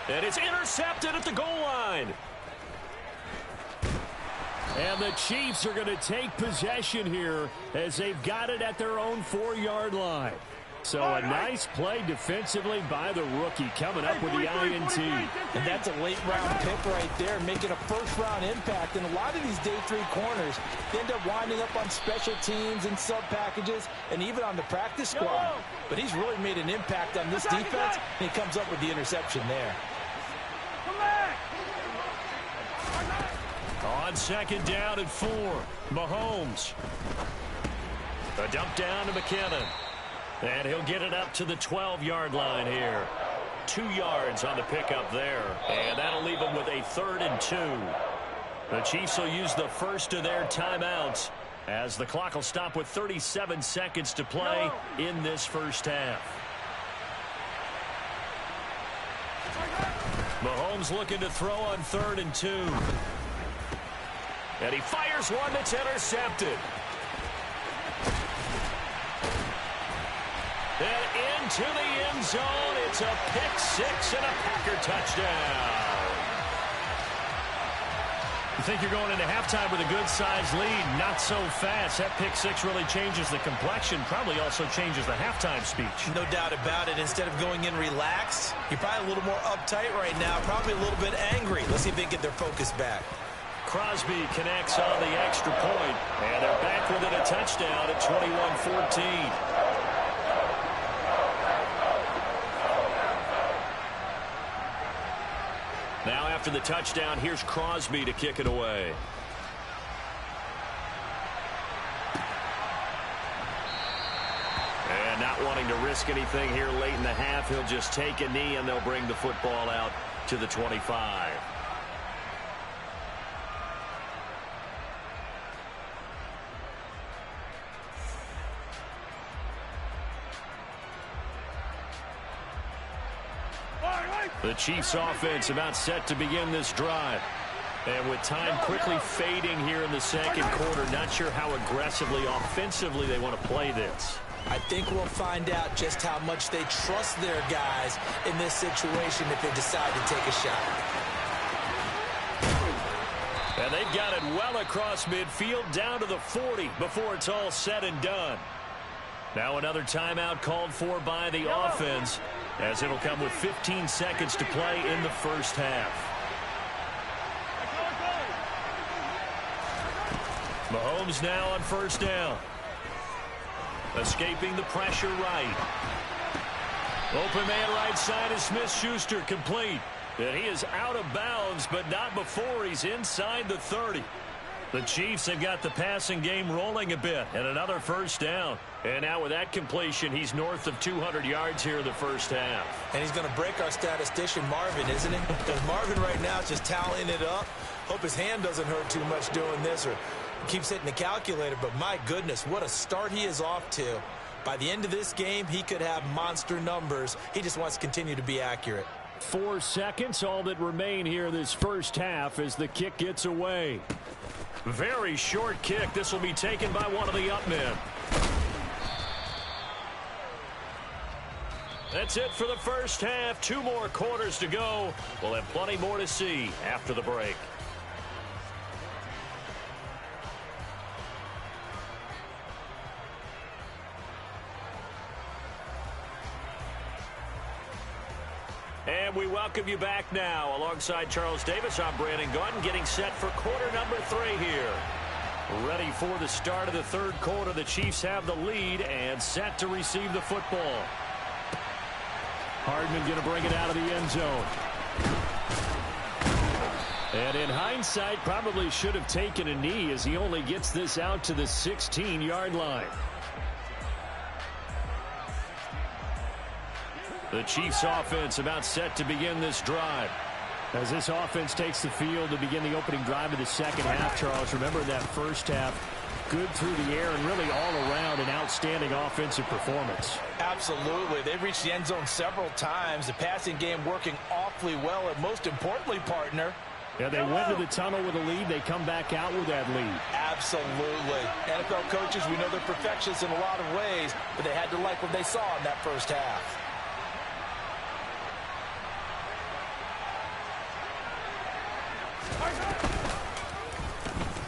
And it's intercepted at the goal line. And the Chiefs are going to take possession here as they've got it at their own 4-yard line. So a nice play defensively by the rookie coming up with the INT. And that's a late-round pick right there, making a first-round impact. And a lot of these day 3 corners end up winding up on special teams and sub-packages and even on the practice squad. But he's really made an impact on this defense, and he comes up with the interception there. On 2nd down and 4, Mahomes. A dump down to McKinnon. And he'll get it up to the 12-yard line here. 2 yards on the pickup there. And that'll leave them with a 3rd and 2. The Chiefs will use the first of their timeouts as the clock will stop with 37 seconds to play in this first half. Mahomes looking to throw on 3rd and 2. And he fires one that's intercepted. And into the end zone. It's a pick 6 and a Packer touchdown. You think you're going into halftime with a good-sized lead. Not so fast. That pick 6 really changes the complexion. Probably also changes the halftime speech. No doubt about it. Instead of going in relaxed, you're probably a little more uptight right now. Probably a little bit angry. Let's see if they can get their focus back. Crosby connects on the extra point. And they're back within a touchdown at 21-14. Now after the touchdown, here's Crosby to kick it away. And not wanting to risk anything here late in the half, he'll just take a knee and they'll bring the football out to the 25. The Chiefs offense about set to begin this drive. And with time quickly fading here in the second quarter, not sure how aggressively, offensively they want to play this. I think we'll find out just how much they trust their guys in this situation if they decide to take a shot. And they've got it well across midfield down to the 40 before it's all said and done. Now another timeout called for by the offense, as it'll come with 15 seconds to play in the first half. Mahomes now on first down. Escaping the pressure right. Open man right side is Smith-Schuster, complete. And he is out of bounds, but not before he's inside the 30. The Chiefs have got the passing game rolling a bit, and another first down. And now with that completion, he's north of 200 yards here in the first half. And he's going to break our statistician, Marvin, isn't he? Because Marvin right now is just tallying it up. Hope his hand doesn't hurt too much doing this or keeps hitting the calculator. But my goodness, what a start he is off to. By the end of this game, he could have monster numbers. He just wants to continue to be accurate. 4 seconds, all that remain here this first half as the kick gets away. Very short kick. This will be taken by one of the up men. That's it for the first half. 2 more quarters to go. We'll have plenty more to see after the break. And we welcome you back now. Alongside Charles Davis, I'm Brandon Gunn, getting set for quarter number 3 here. Ready for the start of the third quarter. The Chiefs have the lead and set to receive the football. Hardman going to bring it out of the end zone. And in hindsight, probably should have taken a knee as he only gets this out to the 16-yard line. The Chiefs offense about set to begin this drive. As this offense takes the field to begin the opening drive of the second half, Charles, remember that first half, good through the air and really all around an outstanding offensive performance. Absolutely. They've reached the end zone several times. The passing game working awfully well. And most importantly, partner, yeah, they went to the tunnel with a lead. They come back out with that lead. Absolutely. NFL coaches, we know they're perfectionists in a lot of ways, but they had to like what they saw in that first half.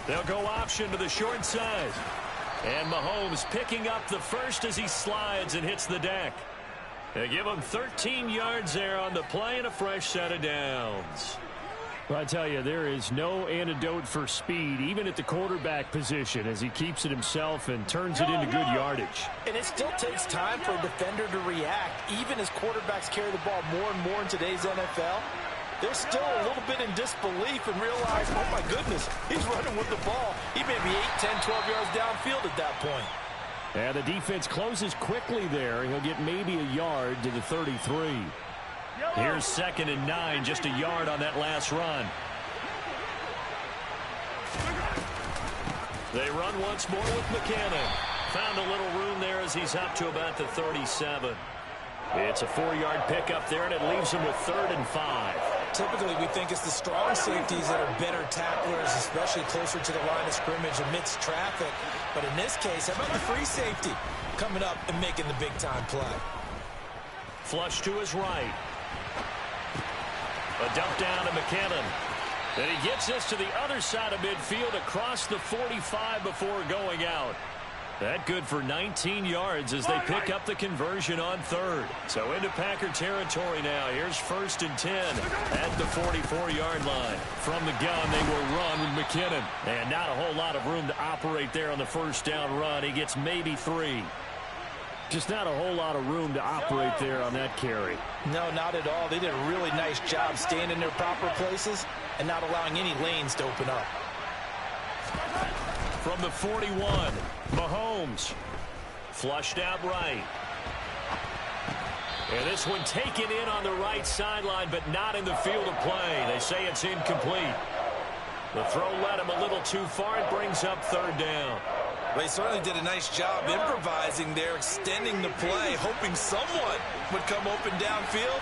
They'll go option to the short side. And Mahomes picking up the first as he slides and hits the deck. They give him 13 yards there on the play and a fresh set of downs. Well, I tell you, there is no antidote for speed, even at the quarterback position, as he keeps it himself and turns it into good yardage. And it still takes time for a defender to react, even as quarterbacks carry the ball more and more in today's NFL. They're still a little bit in disbelief and realize, oh my goodness, he's running with the ball. He may be 8, 10, 12 yards downfield at that point. And the defense closes quickly there. He'll get maybe a yard to the 33. Here's 2nd and 9, just a yard on that last run. They run once more with McKinnon. Found a little room there as he's up to about the 37. It's a 4-yard pickup there, and it leaves him with 3rd and 5. Typically, we think it's the strong safeties that are better tacklers, especially closer to the line of scrimmage amidst traffic. But in this case, how about the free safety coming up and making the big-time play? Flush to his right. A dump down to McKinnon. And he gets this to the other side of midfield across the 45 before going out. That good for 19 yards as they pick up the conversion on 3rd. So into Packer territory now. Here's 1st and 10 at the 44-yard line. From the gun, they will run with McKinnon. And not a whole lot of room to operate there on the 1st down run. He gets maybe 3. Just not a whole lot of room to operate there on that carry. No, not at all. They did a really nice job staying in their proper places and not allowing any lanes to open up. From the 41, Mahomes. Flushed out right. And this one taken in on the right sideline, but not in the field of play. They say it's incomplete. The throw led him a little too far. It brings up 3rd down. They certainly did a nice job improvising there, extending the play, hoping someone would come open downfield,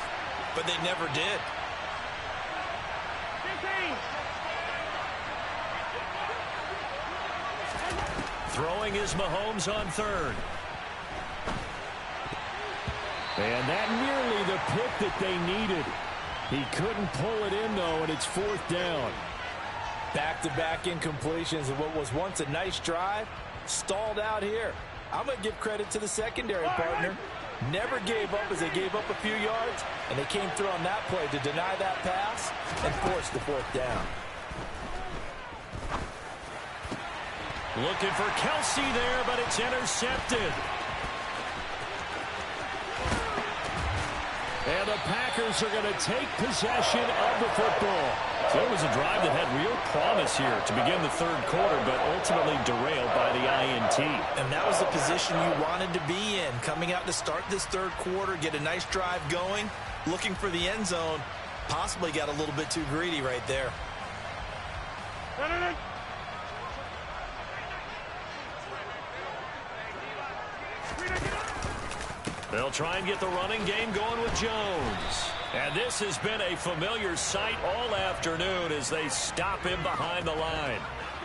but they never did. Throwing is Mahomes on 3rd. And that nearly the pick that they needed. He couldn't pull it in, though, and it's 4th down. Back-to-back incompletions of what was once a nice drive, stalled out here. I'm going to give credit to the secondary partner. Never gave up as they gave up a few yards, and they came through on that play to deny that pass and force the 4th down. Looking for Kelsey there, but it's intercepted. And the Packers are going to take possession of the football. So it was a drive that had real promise here to begin the 3rd quarter, but ultimately derailed by the INT. And that was the position you wanted to be in. Coming out to start this 3rd quarter, get a nice drive going, looking for the end zone. Possibly got a little bit too greedy right there. They'll try and get the running game going with Jones. And this has been a familiar sight all afternoon as they stop him behind the line.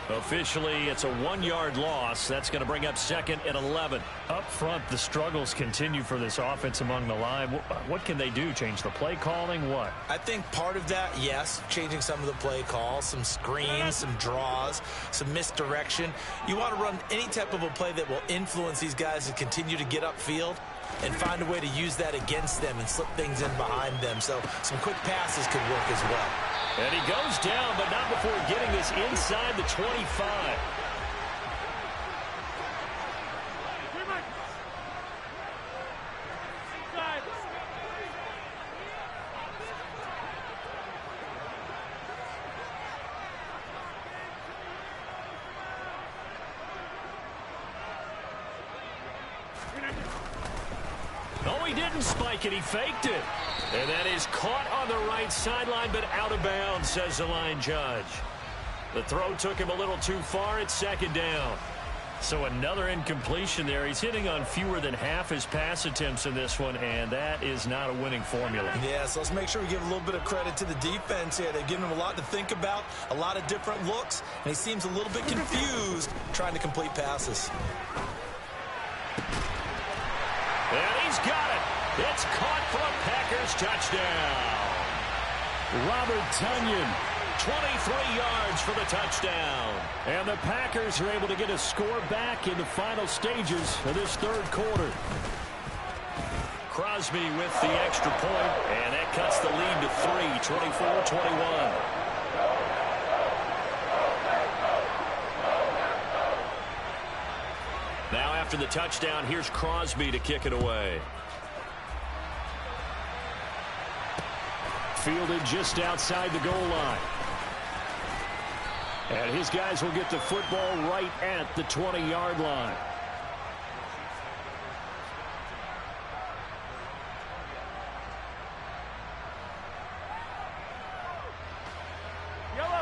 Officially, it's a 1-yard loss. That's going to bring up 2nd and 11. Up front, the struggles continue for this offense among the line. What can they do? Change the play calling? What? I think part of that, yes, changing some of the play calls, some screens, some draws, some misdirection. You want to run any type of a play that will influence these guys to continue to get upfield and find a way to use that against them and slip things in behind them. So some quick passes could work as well. And he goes down, but not before getting this inside the 25. Oh, he didn't spike it. He faked it. And that is caught on the right sideline, but out of bounds, says the line judge. The throw took him a little too far. It's 2nd down. So another incompletion there. He's hitting on fewer than half his pass attempts in this one, and that is not a winning formula. Yeah, so let's make sure we give a little bit of credit to the defense here. They've given him a lot to think about, a lot of different looks, and he seems a little bit confused trying to complete passes. And he's got it. It's caught for a Packers touchdown. Robert Tonyan, 23 yards for the touchdown. and the Packers are able to get a score back in the final stages of this 3rd quarter. Crosby with the extra point, and that cuts the lead to 3, 24-21. Now after the touchdown, here's Crosby to kick it away. Fielded just outside the goal line. And his guys will get the football right at the 20-yard line.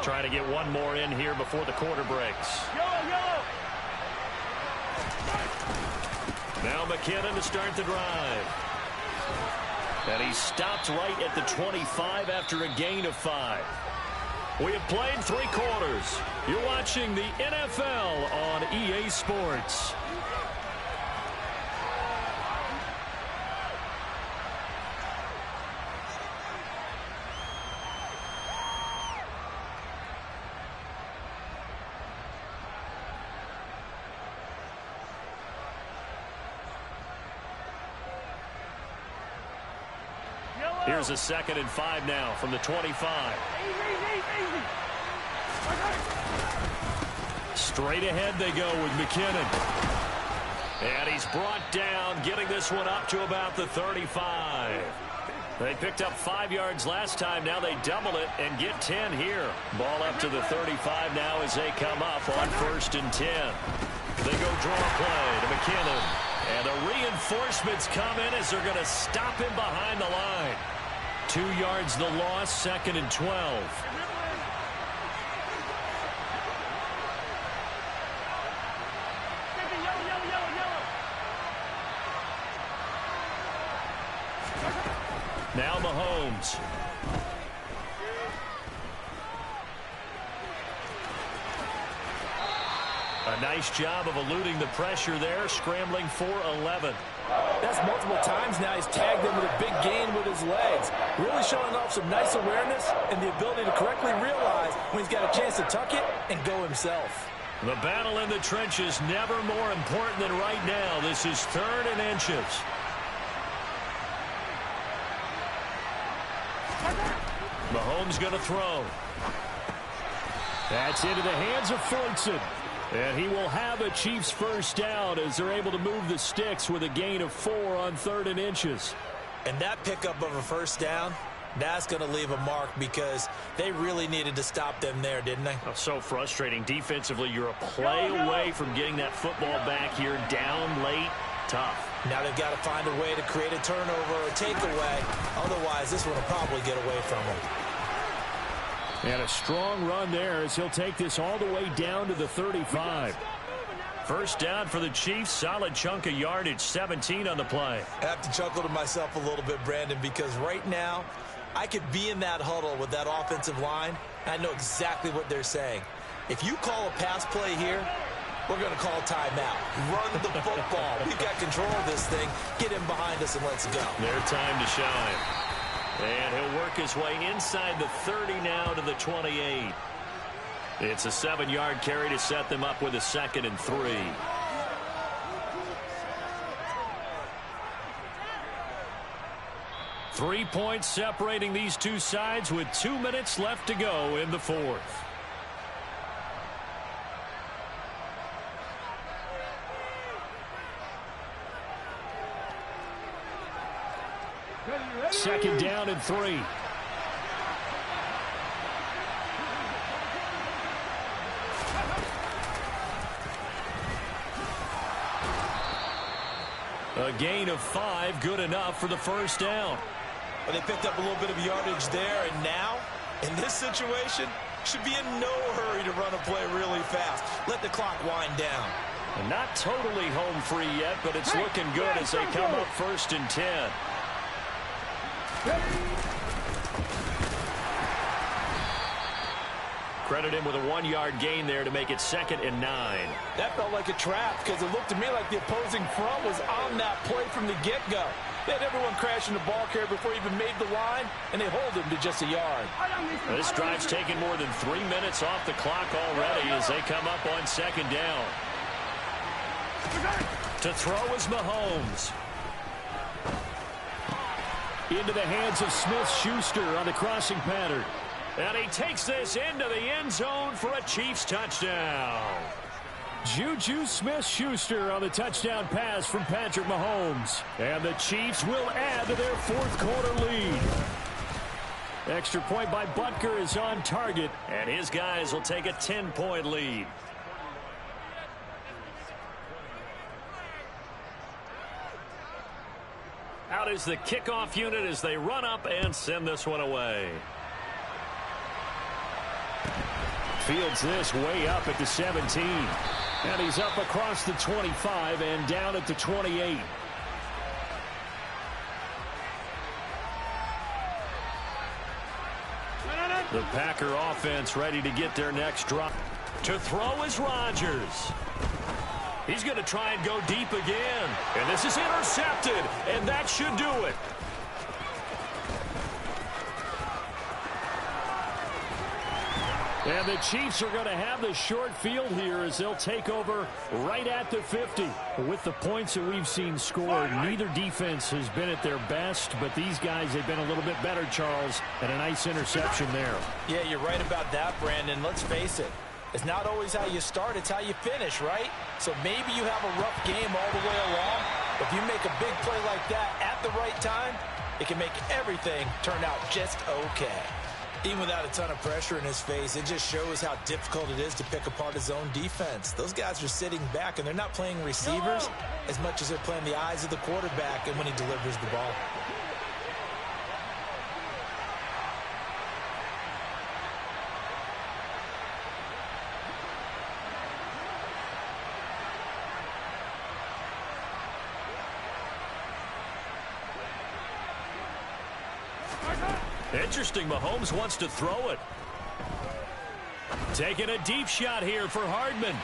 Trying to get one more in here before the quarter breaks. Now McKinnon to start the drive. And he stopped right at the 25 after a gain of 5. We have played 3 quarters. You're watching the NFL on EA Sports. Here's a 2nd and 5 now from the 25. Straight ahead they go with McKinnon. And he's brought down, getting this one up to about the 35. They picked up 5 yards last time. Now they double it and get 10 here. Ball up to the 35 now as they come up on 1st and 10. They go draw play to McKinnon. And the reinforcements come in as they're going to stop him behind the line. 2 yards the loss, 2nd and 12. Now Mahomes. A nice job of eluding the pressure there, scrambling for 11. That's multiple times now. He's tagged him with a big gain with his legs. Really showing off some nice awareness and the ability to correctly realize when he's got a chance to tuck it and go himself. The battle in the trenches never more important than right now. This is 3rd and inches. Mahomes going to throw. That's into the hands of Fortson. And he will have a Chiefs first down as they're able to move the sticks with a gain of 4 on 3rd and inches. And that pickup of a first down, that's going to leave a mark because they really needed to stop them there, didn't they? Oh, so frustrating. Defensively, you're a play away from getting that football back here, down late. Tough. Now they've got to find a way to create a turnover or a takeaway. Otherwise, this one will probably get away from them. And a strong run there as he'll take this all the way down to the 35. First down for the Chiefs. Solid chunk of yardage, 17 on the play. I have to chuckle to myself a little bit, Brandon, because right now I could be in that huddle with that offensive line. I know exactly what they're saying. If you call a pass play here, we're going to call timeout. Run the football. We've got control of this thing. Get him behind us and let's go. Their time to shine. And he'll work his way inside the 30 now to the 28. It's a 7-yard carry to set them up with a 2nd and 3. Three points separating these two sides with 2 minutes left to go in the 4th. Second down and 3. A gain of 5, good enough for the first down. Well, they picked up a little bit of yardage there, and now, in this situation, should be in no hurry to run a play really fast. Let the clock wind down. And not totally home free yet, but it's looking good as they come up 1st and 10. Credit him with a 1-yard gain there to make it 2nd and 9. That felt like a trap because it looked to me like the opposing front was on that play from the get-go. They had everyone crashing the ball carrier before he even made the line, and they hold him to just a yard. This drive's taken more than 3 minutes off the clock already as they come up on 2nd down. To throw is Mahomes. Into the hands of Smith-Schuster on the crossing pattern. And he takes this into the end zone for a Chiefs touchdown. Juju Smith-Schuster on the touchdown pass from Patrick Mahomes. And the Chiefs will add to their 4th quarter lead. Extra point by Butker is on target. And his guys will take a 10-point lead. Out is the kickoff unit as they run up and send this one away. Fields this way up at the 17. And he's up across the 25 and down at the 28. The Packer offense ready to get their next drop. To throw is Rodgers. He's going to try and go deep again. And this is intercepted. And that should do it. And the Chiefs are going to have the short field here as they'll take over right at the 50. With the points that we've seen scored, neither defense has been at their best, but these guys have been a little bit better, Charles, and a nice interception there. Yeah, you're right about that, Brandon. Let's face it. It's not always how you start, it's how you finish, right? So maybe you have a rough game all the way along. If you make a big play like that at the right time, it can make everything turn out just okay. Even without a ton of pressure in his face, it just shows how difficult it is to pick apart his own defense. Those guys are sitting back, and they're not playing receivers as much as they're playing the eyes of the quarterback and when he delivers the ball. Interesting, Mahomes wants to throw it. Taking a deep shot here for Hardman.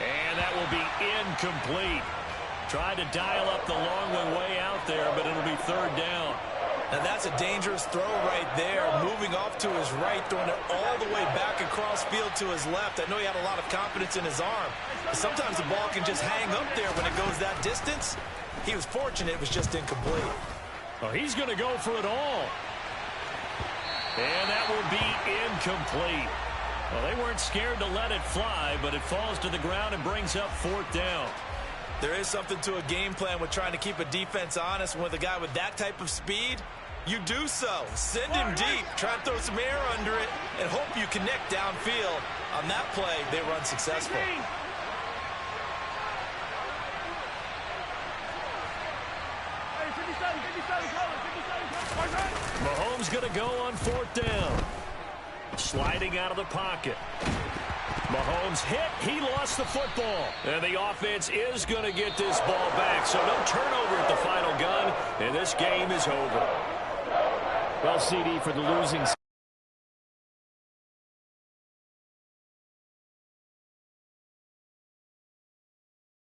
And that will be incomplete. Tried to dial up the long way out there, but it'll be third down. Now that's a dangerous throw right there. Moving off to his right, throwing it all the way back across field to his left. I know he had a lot of confidence in his arm. But sometimes the ball can just hang up there when it goes that distance. He was fortunate it was just incomplete. Oh, he's going to go for it all. And that will be incomplete. Well, they weren't scared to let it fly, but it falls to the ground and brings up fourth down. There is something to a game plan with trying to keep a defense honest. With a guy with that type of speed, you do so. Send him deep, try and throw some air under it, and hope you connect downfield. On that play, they were unsuccessful. Mahomes going to go on fourth down. Sliding out of the pocket. Mahomes hit. He lost the football. And the offense is going to get this ball back. So no turnover at the final gun. And this game is over. Well, CD, for the losing